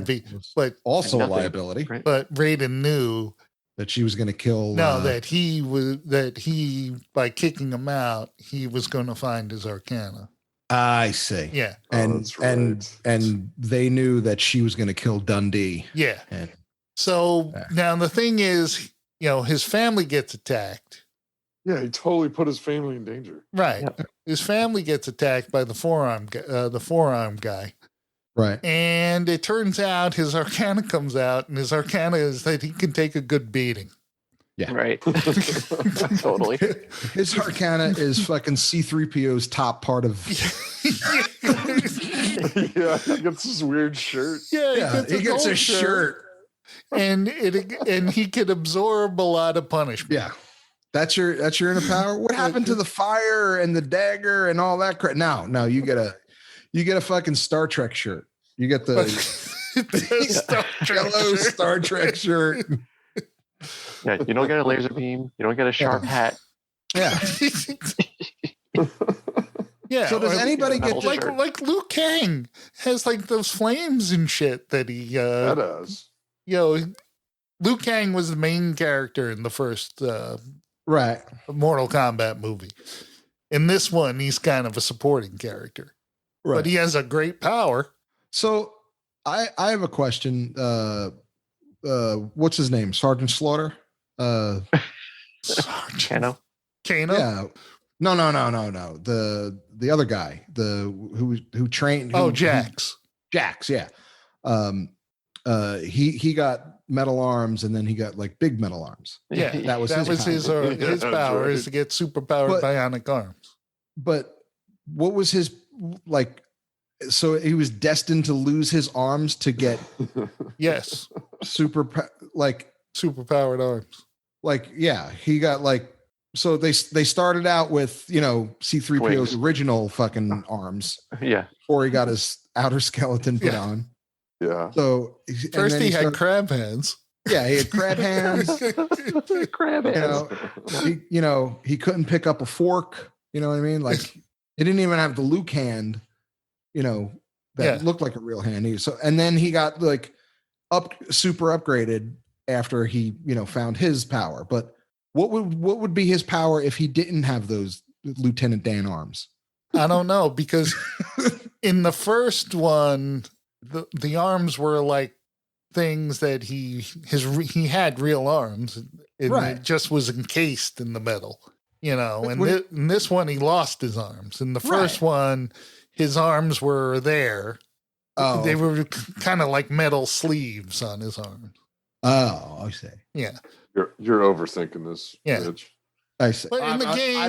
but also a nothing. liability. Right. but Raiden knew That she was going to kill. that he by kicking him out, he was going to find his Arcana. I see. Yeah, And that's right. and they knew that she was going to kill Dundee. yeah. And So now the thing is, his family gets attacked. Yeah, he totally put his family in danger. Right. Yep. His family gets attacked by the forearm guy. right. And it turns out his Arcana comes out, and his Arcana is that he can take a good beating. Yeah. Right. Totally. His Arcana is fucking C-3PO's top part of. Yeah, he gets this weird shirt. Yeah, He gets gold a shirt. and he can absorb a lot of punishment. Yeah. That's your inner power. What happened to the fire and the dagger and all that crap? No, you get a fucking Star Trek shirt. You get the yellow Star Trek shirt. Yeah, you don't get a laser beam. You don't get a sharp hat. Yeah. Yeah. So does anybody get like Liu Kang has like those flames and shit that he That does. Liu Kang was the main character in the first right? Mortal Kombat movie. In this one, he's kind of a supporting character. Right. But he has a great power. So I have a question. What's his name? Sergeant Slaughter? Kano? Yeah. No. The other guy, who trained. Jax. Jax, yeah. He got metal arms, and then he got like big metal arms. Yeah, That was his power right. is to get superpowered bionic arms. But what was his like? So he was destined to lose his arms to get Yes. super. Like superpowered arms. Like, yeah, he got like, so they started out with, C-3PO's Wings. original fucking arms Yeah. before he got his outer skeleton put on. Yeah. So First he had crab hands. Yeah, he had crab hands. Crab hands. He couldn't pick up a fork. You know what I mean? Like, he didn't even have the Luke hand, that looked like a real hand. And then he got like super upgraded after he, found his power. But what would be his power if he didn't have those Lieutenant Dan arms? I don't know, because in the first one, the arms were like things that he had real arms, and right. It just was encased in the metal, And in this one, he lost his arms. In the first one, his arms were there. Oh, they were kind of like metal sleeves on his arms. Oh, I see. Yeah, you're overthinking this. Yeah. Mitch. I see. But in the game, I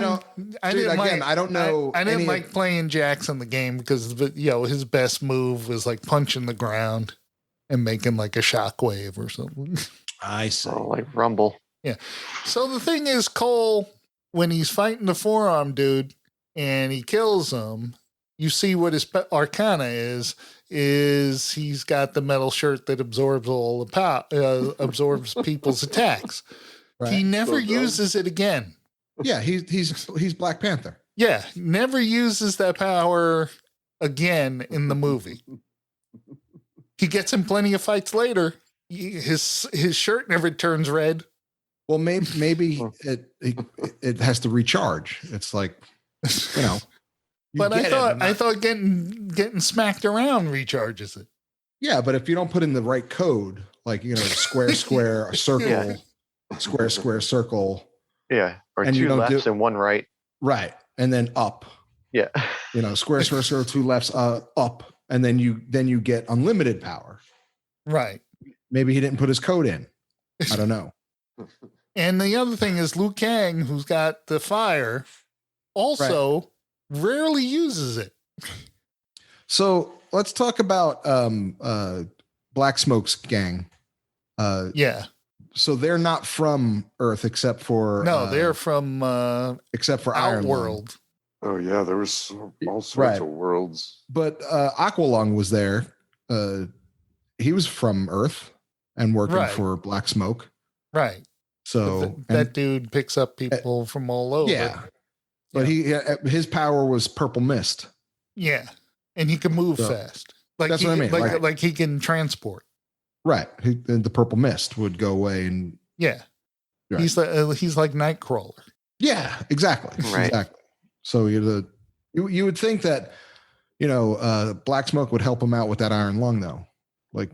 don't know. I didn't like playing Jax in the game because his best move was like punching the ground and making like a shockwave or something. I see. Oh, like Rumble. Yeah. So the thing is, Cole, when he's fighting the forearm dude and he kills him, you see what his arcana is he's got the metal shirt that absorbs all the power, absorbs people's attacks. Right. He never uses it again. Yeah, he's Black Panther. Yeah, never uses that power again in the movie. He gets in plenty of fights later. His shirt never turns red. Well, maybe it has to recharge. It's like, But I thought getting smacked around recharges it. Yeah, but if you don't put in the right code, like square, circle, square, circle. Yeah, or two lefts and one right. Right, and then up. Yeah, square, circle, two lefts, up, and then you get unlimited power. Right. Maybe he didn't put his code in. I don't know. And the other thing is Liu Kang, who's got the fire, also rarely uses it. So let's talk about Black Smoke's gang. Yeah. So they're not from Earth except for they're from except for Iron World. Oh yeah, there was all sorts of worlds. But Aqualung was there. He was from Earth and working for Black Smoke. Right. So that dude picks up people from all over. Yeah. But his power was purple mist. Yeah. And he can move fast. Like that's what I mean. Like he can transport. Right. The purple mist would go away and right. He's like Nightcrawler. Yeah, exactly. Right. Exactly. So you would think that Black Smoke would help him out with that iron lung though. Like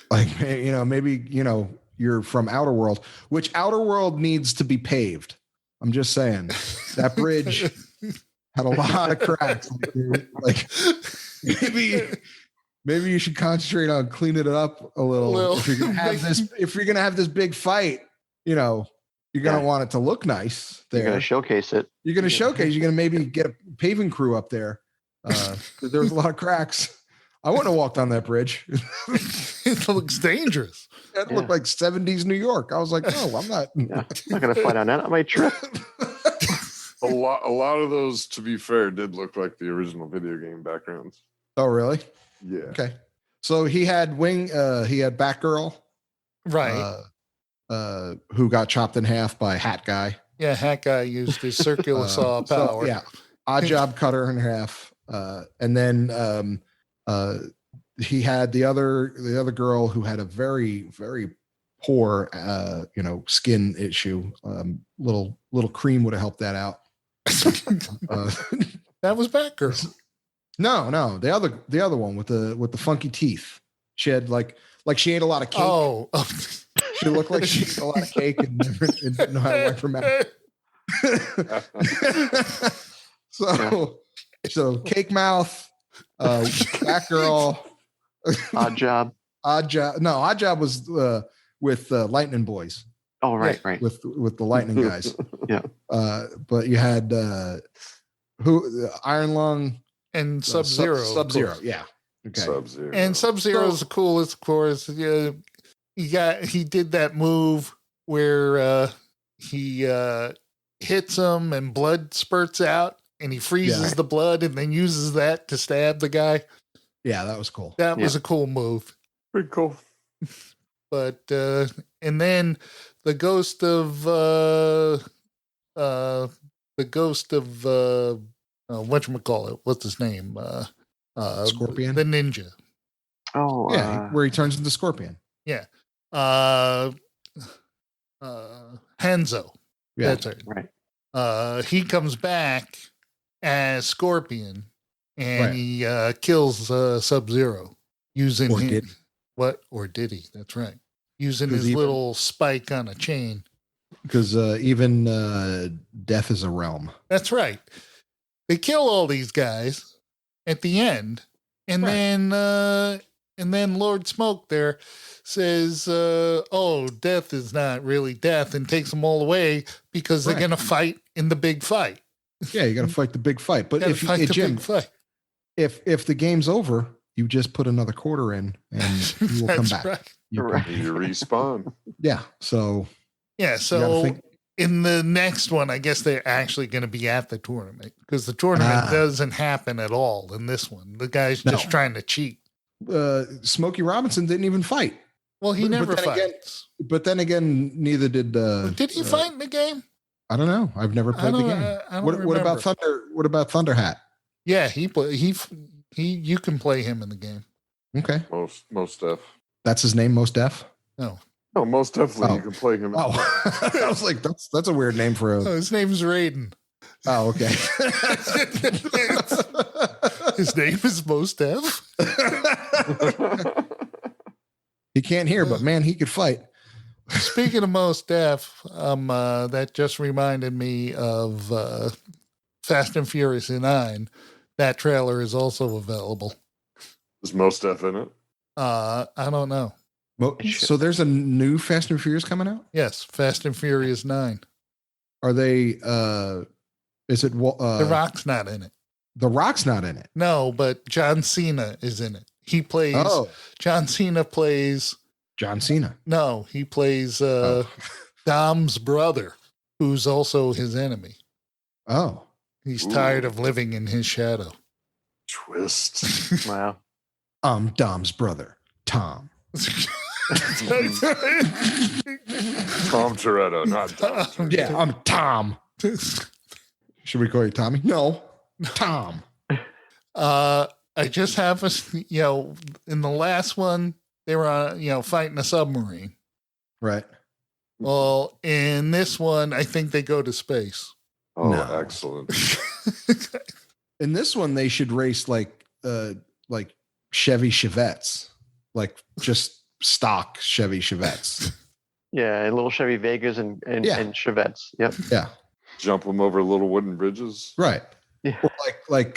like maybe you're from Outer World, which Outer World needs to be paved. I'm just saying that bridge had a lot of cracks. Like maybe you should concentrate on cleaning it up a little. If you're gonna have this big fight, you're gonna want it to look nice. There. You're gonna showcase it. You're gonna maybe get a paving crew up there. There's a lot of cracks. I wouldn't have walked on that bridge. It looks dangerous. It looked like 70s New York. I was like, no, I'm not. I'm not gonna fight on that on my trip. A lot of those, to be fair, did look like the original video game backgrounds. Oh, really? Yeah. Okay. So he had Batgirl. Right. Who got chopped in half by Hat Guy. Yeah, Hat Guy used his circular saw power. So, Odd Job cut her in half. And then he had the other girl who had a very, very poor skin issue. Little cream would have helped that out. That was Batgirl. No, the other one with the funky teeth. She had like she ate a lot of cake. Oh. She looked like she ate a lot of cake and didn't know how to wipe her mouth. So cake mouth, Batgirl, Odd Job. No, Odd Job was with Lightning Boys. Oh, right. With the Lightning guys. Yeah. But you had Iron Lung and Sub-Zero. Sub-Zero, yeah. Okay. Sub-Zero. And Sub-Zero is the coolest, of course. he did that move where he hits him and blood spurts out and he freezes the blood and then uses that to stab the guy. Yeah, that was cool. That was a cool move. Pretty cool. But and then the ghost of whatchamacallit, what's his name? Scorpion? The ninja. Oh, Yeah, where he turns into Scorpion. Yeah. Hanzo. Yeah. That's right. right. He comes back as Scorpion and he kills Sub-Zero using Or did or did he? That's right. Using 'Cause his even- little spike on a chain. Because even death is a realm. That's right. They kill all these guys at the end, and then Lord Smoke there says, "Oh, death is not really death," and takes them all away because they're gonna fight in the big fight. Yeah, you got to fight the big fight. But if fight the Jim, big fight. if the game's over, you just put another quarter in and you will come back. Right. You Right. come- You respawn. Yeah. So Yeah. you gotta So think- in the next one, I guess they're actually going to be at the tournament because the tournament doesn't happen at all in this one. The guy's just No. trying to cheat. Smokey Robinson didn't even fight. Well, he But never then again, fights. But then again, neither did. Did he fight in the game? I don't know. I've never played the don't- game. I don't What about remember. Thunder? What about Thunderhat? Yeah, he you can play him in the game. Okay, Most stuff. that's his name. Most Def. No, No, most definitely Oh. you can play him. Oh, I was like, that's a weird name for a. his name's Raiden. Oh, okay. His name is Mos Def. He can't hear, but man, he could fight. Speaking of Mos Def, that just reminded me of Fast and Furious 9. That trailer is also available. Is most stuff in it? I don't know. Well, so there's a new Fast and Furious coming out. Yes, Fast and Furious 9. Are they? Is it? The Rock's not in it. The Rock's not in it. No, but John Cena is in it. He plays. Oh, John Cena plays. John Cena. No, he plays Oh. Dom's brother, who's also his enemy. Oh, He's Ooh. tired of living in his shadow. Twist. Wow. I'm Dom's brother, Tom. Tom Toretto, not Tom. Yeah, I'm Tom. Should we call you Tommy? No, Tom. I just have in the last one they were fighting a submarine. Right. Well, in this one, I think they go to space. Oh, No. excellent. In this one, they should race like Chevy Chevettes, like just stock Chevy Chevettes. Yeah, little Chevy Vegas and Yeah. and Chevettes. Yep. Yeah. Jump them over little wooden bridges. Right. Yeah. Or like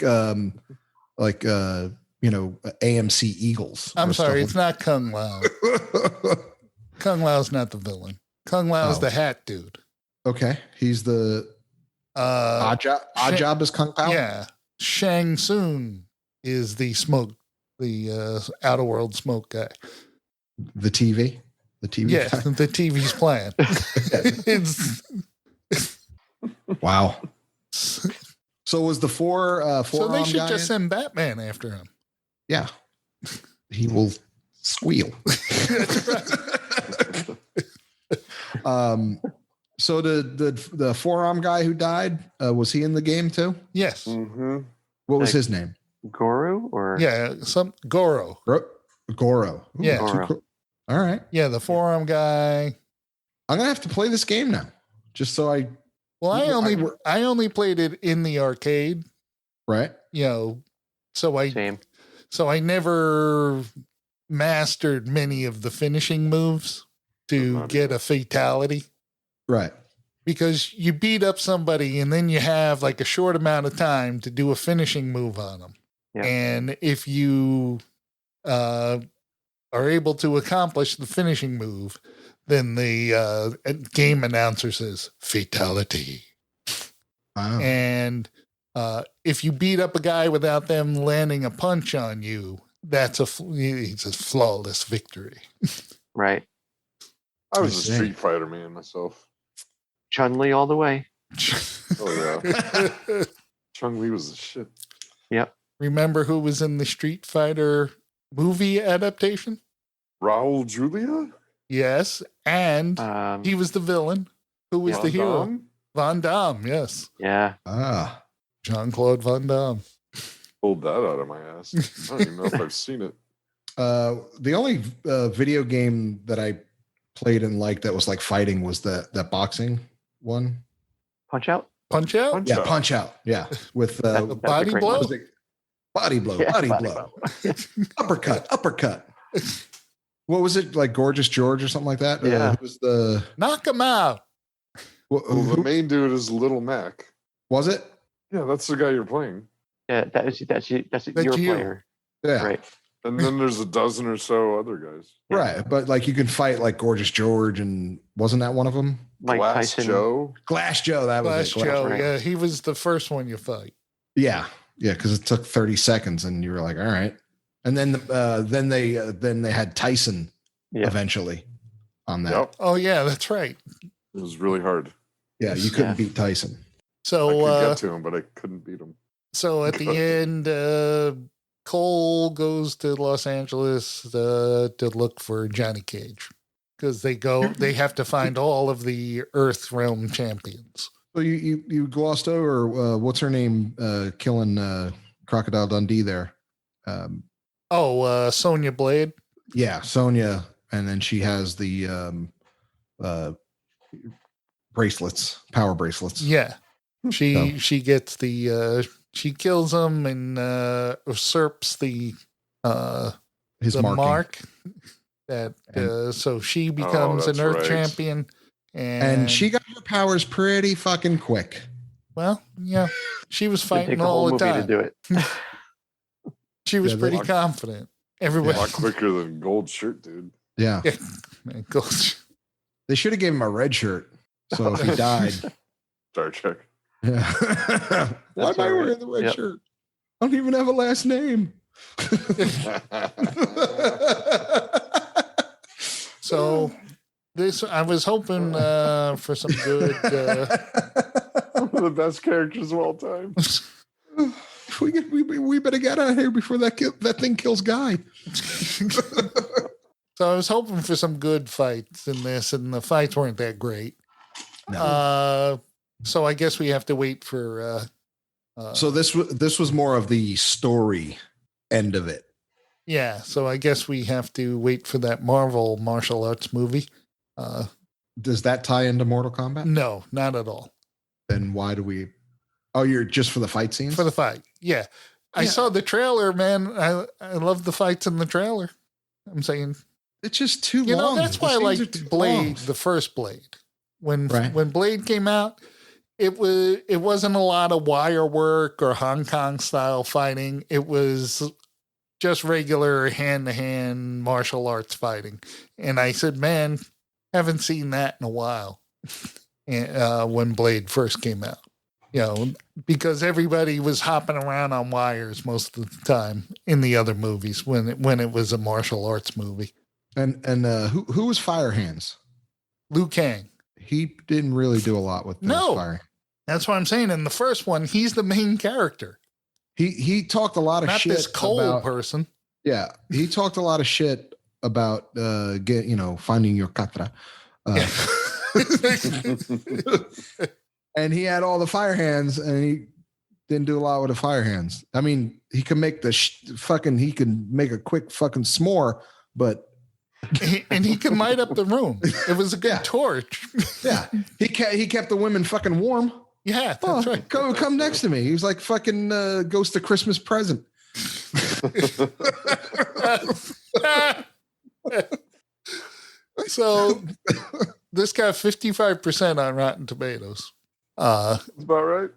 AMC Eagles. I'm or sorry, it's stuff. not Kung Lao. Kung Lao's not the villain. Kung Lao's Oh. the hat dude. Okay. He's the Odd Job is Kung Pao. Yeah. Shang Tsung is the outer world smoke guy. The TV. The TV. Yeah, guy. the TV's playing. It's, Wow. So was the four so they arm should guy just in? send Batman after him. Yeah. He will squeal. So the forearm guy who died, was he in the game too? Yes. Mm-hmm. What was Like- his name? Guru or Yeah, some Goro. Goro. Ooh, Yeah. too Goro. cool. All right. Yeah, the forearm guy. I'm gonna have to play this game now. Just so I Well, Well, I only played it in the arcade, right. so I never mastered many of the finishing moves to Not get a fatality. Right. Because you beat up somebody and then you have like a short amount of time to do a finishing move on them. Yeah. And if you are able to accomplish the finishing move, then the game announcer says fatality. Wow. And if you beat up a guy without them landing a punch on you, it's a flawless victory. right. I was I a see. Street Fighter man myself. Chun-Li all the way. Oh yeah, Chung-Li was the shit. Remember who was in the Street Fighter movie adaptation? Raul Julia. Yes, and he was the villain. Who was Yeah. the hero? Damme? Van Damme, yes. Yeah. Ah, Jean-Claude Van Damme. Pulled that out of my ass. I don't even know if I've seen it. the only video game that I played and liked that was like fighting was that boxing one. Punch Out. Punch Out? Punch Yeah, Out. Punch Out. Yeah, with The That's a body great blow? what was it? Body blow, Yeah, body body blow, uppercut. What was it, like Gorgeous George or something like that? Yeah. Who was the Knock him out. Well, the who main dude is Little Mac. was it? Yeah, that's the guy you're playing. Yeah, that's your you. player. Yeah, Right. And then there's a dozen or so other guys. Yeah. right. But like you can fight like Gorgeous George, and wasn't that one of them? Mike Glass Tyson. Joe. Glass Joe. That was Glass it. Glass- Joe. right. Yeah, he was the first one you fight. Yeah, because it took 30 seconds, and you were like, all right. And then then they had Tyson Yeah. eventually on that. Yep. Oh, yeah, that's right. It was really hard. Yeah, you couldn't Yeah. beat Tyson. I So, could get to him, but I couldn't beat him. so at the end, Cole goes to Los Angeles to look for Johnny Cage because they have to find all of the Earth Realm champions. So you glossed over what's her name killing Crocodile Dundee there. Sonya Blade. Yeah, Sonya, and then she has the bracelets, power bracelets. Yeah. So- She gets she kills him and usurps the His the marking. mark that And- so she becomes an that's Earth right. champion And she got her powers pretty fucking quick. well, yeah, she was It'd fighting take the all whole the movie time. to do it. She was Yeah, pretty they- confident. A Everybody, lot quicker than Gold Shirt, dude. Yeah. yeah, man, goes. They should have gave him a red shirt. So if he died. Star Trek. Yeah. Why am I all right. wearing the red Yep. shirt? I don't even have a last name. So this, I was hoping for some good. One of the best characters of all time. we better get out of here before that thing kills Guy. So I was hoping for some good fights in this, and the fights weren't that great. No. So I guess we have to wait for. So this was more of the story end of it. Yeah, so I guess we have to wait for that Marvel martial arts movie. Does that tie into Mortal Kombat? No, not at all. Then why do we? Oh, you're just for the fight scenes? For the fight, yeah. I Yeah. saw the trailer, man. I love the fights in the trailer. I'm saying, It's just too you know, long. that's The why I scenes are liked too Blade, long. the first Blade. When Right. Blade came out, it wasn't a lot of wire work or Hong Kong style fighting. It was just regular hand-to-hand martial arts fighting. And I said, man, haven't seen that in a while. When Blade first came out, you know, because everybody was hopping around on wires most of the time in the other movies when it was a martial arts movie. And who was Fire Hands? Liu Kang. He didn't really do a lot with those No. fire. That's what I'm saying. In the first one, he's the main character, He talked a lot of not shit this cold about, person. Yeah, he talked a lot of shit about finding your katra. And he had all the fire hands, and he didn't do a lot with the fire hands. I mean, he could make he could make a quick fucking s'more, but And he can light up the room. It was a good Yeah. torch. yeah, he kept the women fucking warm. Yeah, that's Oh, right. come next to me. He was like fucking Ghost of Christmas Present. So this got 55% on Rotten Tomatoes. That's about right.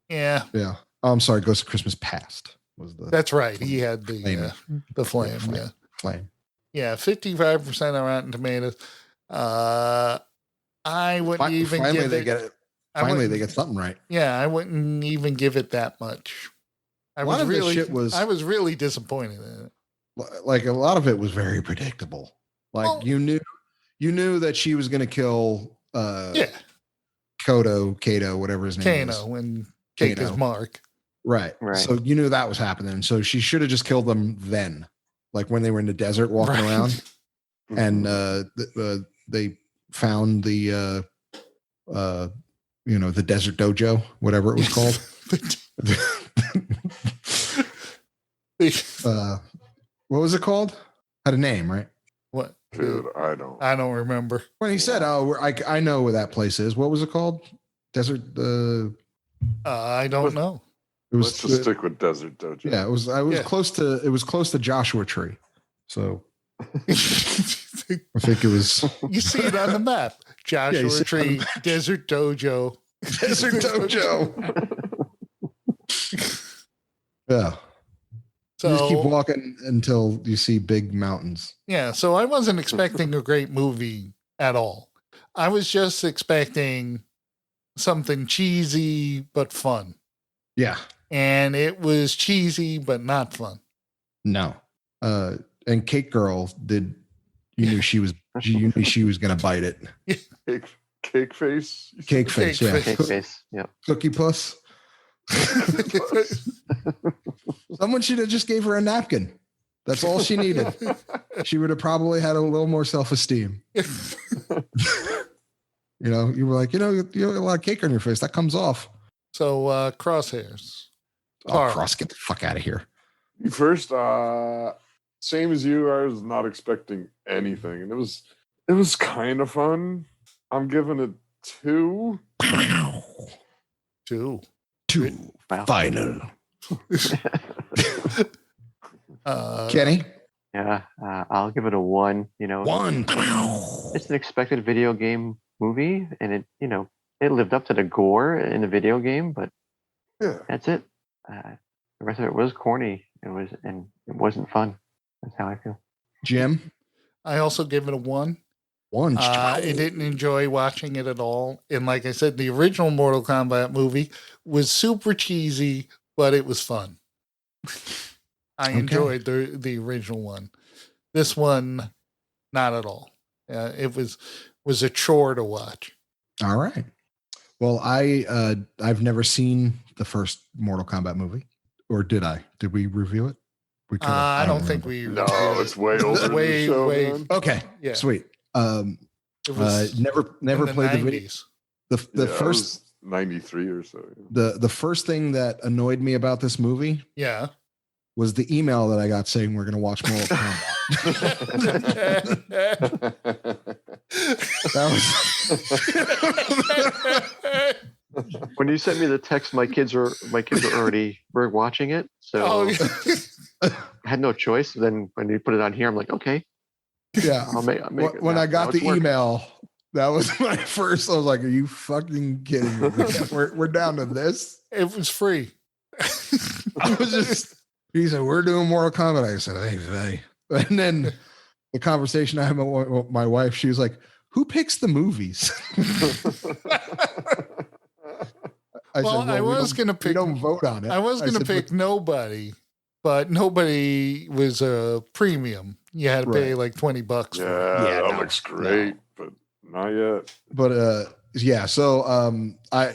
Yeah, Yeah. Oh, I'm sorry. Ghost of Christmas Past was the that's right. He had the flame. Flame. Yeah, flame. yeah, 55% on Rotten Tomatoes. I wouldn't even Finally, give they it. get it. I Finally, wouldn't- they get something right. Yeah, I wouldn't even give it that much. I A lot was of this really, shit was- I was really disappointed in it. Like a lot of it was very predictable. Like Well- you you knew that she was going to kill Kato, whatever his name is. Kano and take his mark. Right. So you knew that was happening. So she should have just killed them then, like when they were in the desert walking around, and they found the the desert dojo, whatever it was called. What was it called? Had a name, right? What? Dude, I don't remember. When he said, "Oh, I know where that place is." What was it called? Desert. I don't know. It was. Let's just stick with Desert Dojo. Yeah, it was. I was close to. It was close to Joshua Tree. So I think it was. You see it on the map. Joshua Tree, Desert Dojo. Desert Dojo. Yeah. So you just keep walking until you see big mountains. Yeah. So I wasn't expecting a great movie at all. I was just expecting something cheesy but fun. Yeah. And it was cheesy but not fun. No. And Cake Girl you knew she was gonna bite it. Cake face. Cake face, yeah. Cake face, yeah. Cookie Puss. Someone should have just gave her a napkin. That's all she needed. She would have probably had a little more self-esteem. You were like, you have a lot of cake on your face. That comes off. So Crosshairs. Get the fuck out of here. First, same as you, I was not expecting anything. And it was kind of fun. I'm giving it 2. 2. Wow. Final. Kenny? Yeah, I'll give it a 1. 1. It's an expected video game movie, and it lived up to the gore in the video game, but that's it. The rest of it was corny. It wasn't fun. That's how I feel. Jim? I also give it a 1. 1. I didn't enjoy watching it at all. And like I said, the original Mortal Kombat movie was super cheesy, but it was fun. I enjoyed the original one. This one, not at all. It was a chore to watch. All right. Well, I've never seen the first Mortal Kombat movie, or did I? Did we review it? We could. I don't think we. No, it's way older. way. Man. Okay. Yeah. Sweet. It was never played the video. The first 93 or so. Yeah. The first thing that annoyed me about this movie, was the email that I got saying we're going to watch Mortal Kombat. When you sent me the text, my kids were already watching it, so I had no choice. Then when you put it on here, I'm like, okay, yeah. I'll make it. When I got the work. email, that was my first. I was like, "Are you fucking kidding me? We're down to this." It was free. I was just. He said, "We're doing Mortal Kombat." I said, "Hey." And then the conversation I had with my wife, she was like, "Who picks the movies?" I was going to pick. We don't vote on it. I was going to pick nobody, but nobody was a premium. You had to pay like $20. That looks great, but not yet. But so I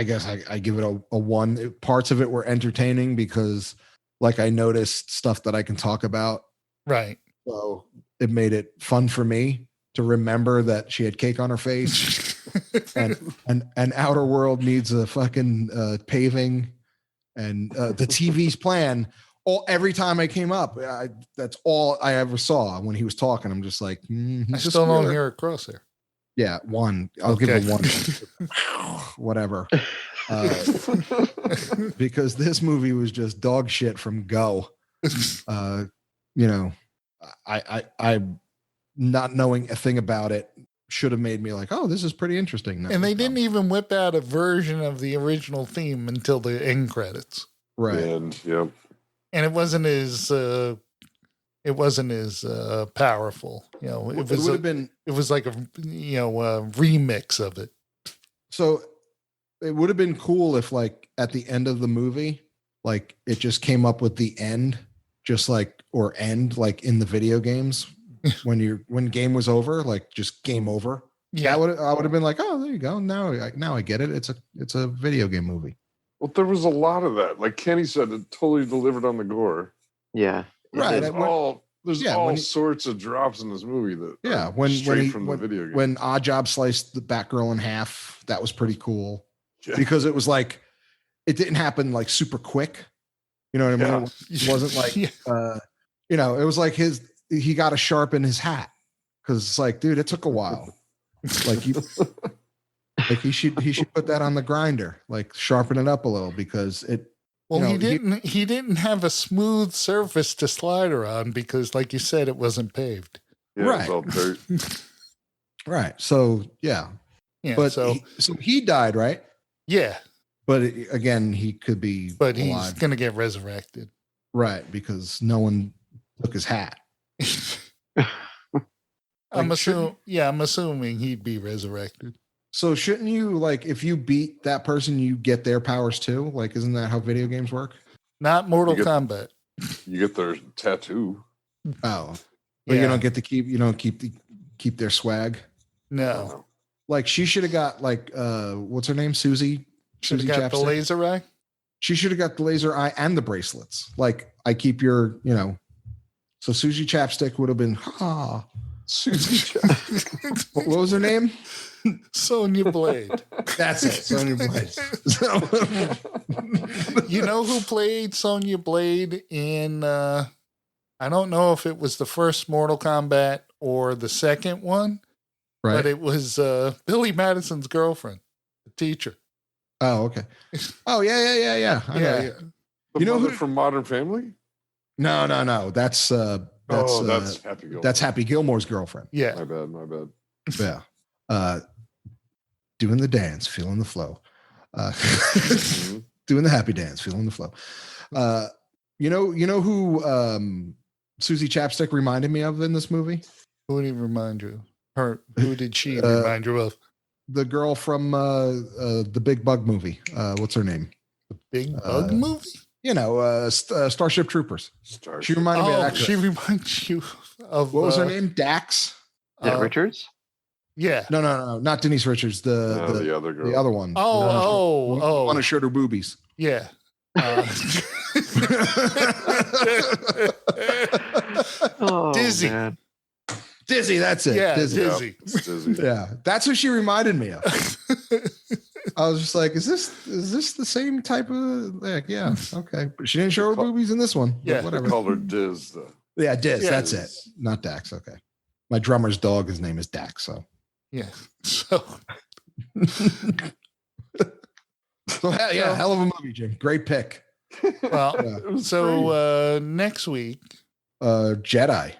guess I give it a 1. Parts of it were entertaining because like I noticed stuff that I can talk about. Right. So it made it fun for me to remember that she had cake on her face and Outer World needs a fucking paving and the TV's plan. Every time I came up, that's all I ever saw when he was talking. I'm just like, I still don't hear a crosshair. Yeah, 1. I'll give it 1. Whatever. Because this movie was just dog shit from go. I not knowing a thing about it should have made me like, oh, this is pretty interesting. And they didn't even whip out a version of the original theme until the end credits. Right. And yep. And it wasn't as powerful. It would have been. It was like a remix of it. So it would have been cool if, like, at the end of the movie, like it just came up with the end, just like or end like in the video games, when game was over, like just game over. Yeah. I would have been like, oh, there you go. Now I get it. It's a video game movie. Well, there was a lot of that. Like Kenny said, it totally delivered on the gore. Yeah. Right. There's all sorts of drops in this movie that from the video game. When Oddjob sliced the Batgirl in half, that was pretty cool. Yeah. Because it was like it didn't happen like super quick. You know what I mean? It wasn't like it was like he got to sharpen his hat because it's like, dude, it took a while. Like he should put that on the grinder, like sharpen it up a little because it. Well, he didn't have a smooth surface to slide around because, like you said, it wasn't paved. Yeah, right. It's all dirt. Right. So yeah. But so he died, right? Yeah. But again, he could be. But he's going to get resurrected. Right, because no one took his hat. I'm assuming he'd be resurrected. So shouldn't you, like, if you beat that person, you get their powers too? Like, isn't that how video games work? Not Mortal Kombat. You get their tattoo. Oh, but you don't get to keep their swag. No. Like she should have got what's her name? Susie. Should have got the laser eye. She should have got the laser eye and the bracelets. Like I keep your, So Susie Chapstick would have been Susie Chapstick. What was her name? Sonya Blade. That's it. Sonya Blade. You know who played Sonya Blade in I don't know if it was the first Mortal Kombat or the second one. Right. But it was Billy Madison's girlfriend, the teacher. Oh, okay. Oh, yeah. I know. You know who from Modern Family? No. That's Happy Gilmore. That's Happy Gilmore's girlfriend. Yeah. My bad. Yeah. Doing the dance, feeling the flow. Doing the happy dance, feeling the flow. You know who Susie Chapstick reminded me of in this movie? Who did he remind you? Her. Who did she remind you of? The girl from the Big Bug movie. What's her name? The Big Bug movie? Starship Troopers. She reminded me of that. She reminds you of what was her name? Dax? Richards? Yeah. No, not Denise Richards. The other girl. The other one. Oh. Want to show her boobies. Yeah. Dizzy. Man. Dizzy, that's it. Yeah, Dizzy. Dizzy. Yeah, that's what she reminded me of. I was just like, is this the same type of yeah, okay. But she didn't show her boobies in this one. Yeah, whatever. They called her Diz though. Yeah, Diz, that's it. Not Dax. Okay. My drummer's dog, his name is Dax, so yeah. So hell of a movie, Jim. Great pick. Well, so next week, Jedi.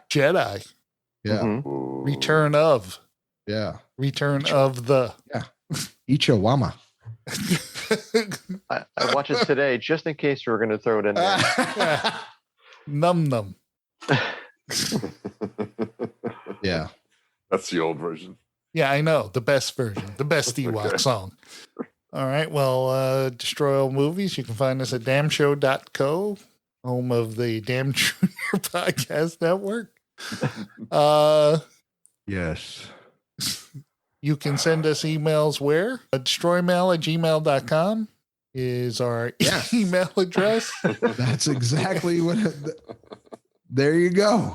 Yeah. Mm-hmm. Return of. Yeah. Return of the. Yeah. Ichawama. I watched it today just in case you were going to throw it in there. Num. Yeah. That's the old version. Yeah, I know. The best version. The best Ewok song. All right. Well, Destroy All Movies. You can find us at damshow.co, home of the Damn Junior Podcast Network. Yes. You can send us emails where? destroymail@gmail.com is our email address. That's exactly what there you go.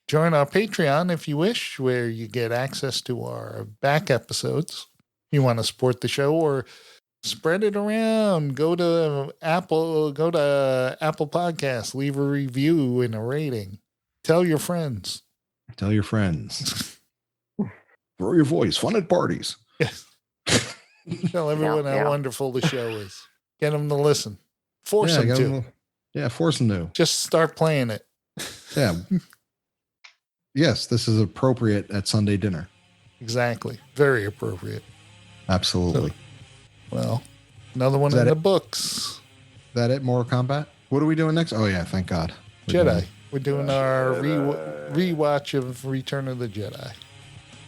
Join our Patreon if you wish, where you get access to our back episodes. If you want to support the show or spread it around, go to Apple Podcasts, leave a review and a rating. Tell your friends. Throw your voice. Fun at parties. Yeah. Tell everyone how wonderful the show is. Get them to listen. Force them to. Force them to. Just start playing it. Yeah. Yes, this is appropriate at Sunday dinner. Exactly. Very appropriate. Absolutely. Well, another one in the books. Is that it? Mortal Kombat? What are we doing next? Oh, yeah. Thank God. We're doing our rewatch of Return of the Jedi.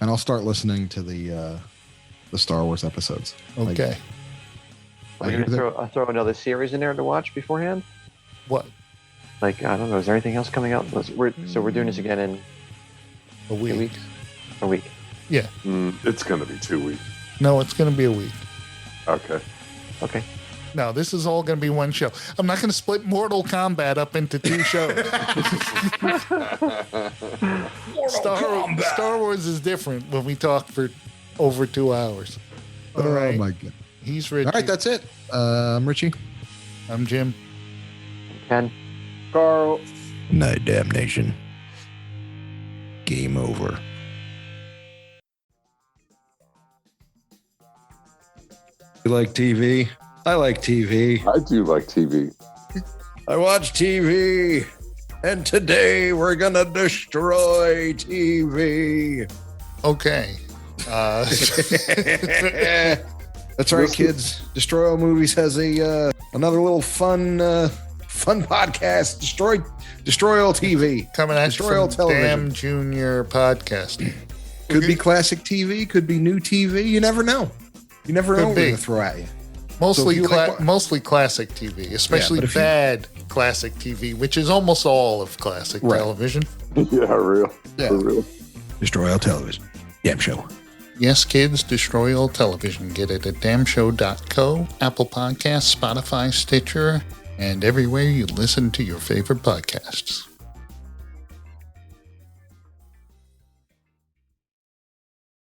And I'll start listening to the Star Wars episodes. Okay. Are you going to throw another series in there to watch beforehand? What? Like, I don't know. Is there anything else coming out? We're doing this again in A week. 2 weeks? A week. Yeah. It's going to be 2 weeks. No, it's going to be a week. Okay. Okay. No, this is all going to be one show. I'm not going to split Mortal Kombat up into 2 shows. Star Wars is different when we talk for over 2 hours. All right. My God. He's Richie. All right, that's it. I'm Richie. I'm Jim. Ken. Carl. Night damnation. Game over. You like TV? I like TV. I do like TV. I watch TV. And today we're going to destroy TV. Okay. That's right, kids. Destroy All Movies has a another little fun podcast. Destroy All TV. Coming at Destroy you All from Television. Damn Junior Podcast. Could be classic TV. Could be new TV. You never know. You never know what be. they're going to throw at you. Mostly, So if you like- mostly classic TV, especially but if you- bad classic TV, which is almost all of classic Right. television. Yeah, real. Yeah. For real. Destroy All Television. Damn show. Yes, kids, destroy all television. Get it at damshow.co, Apple Podcasts, Spotify, Stitcher, and everywhere you listen to your favorite podcasts.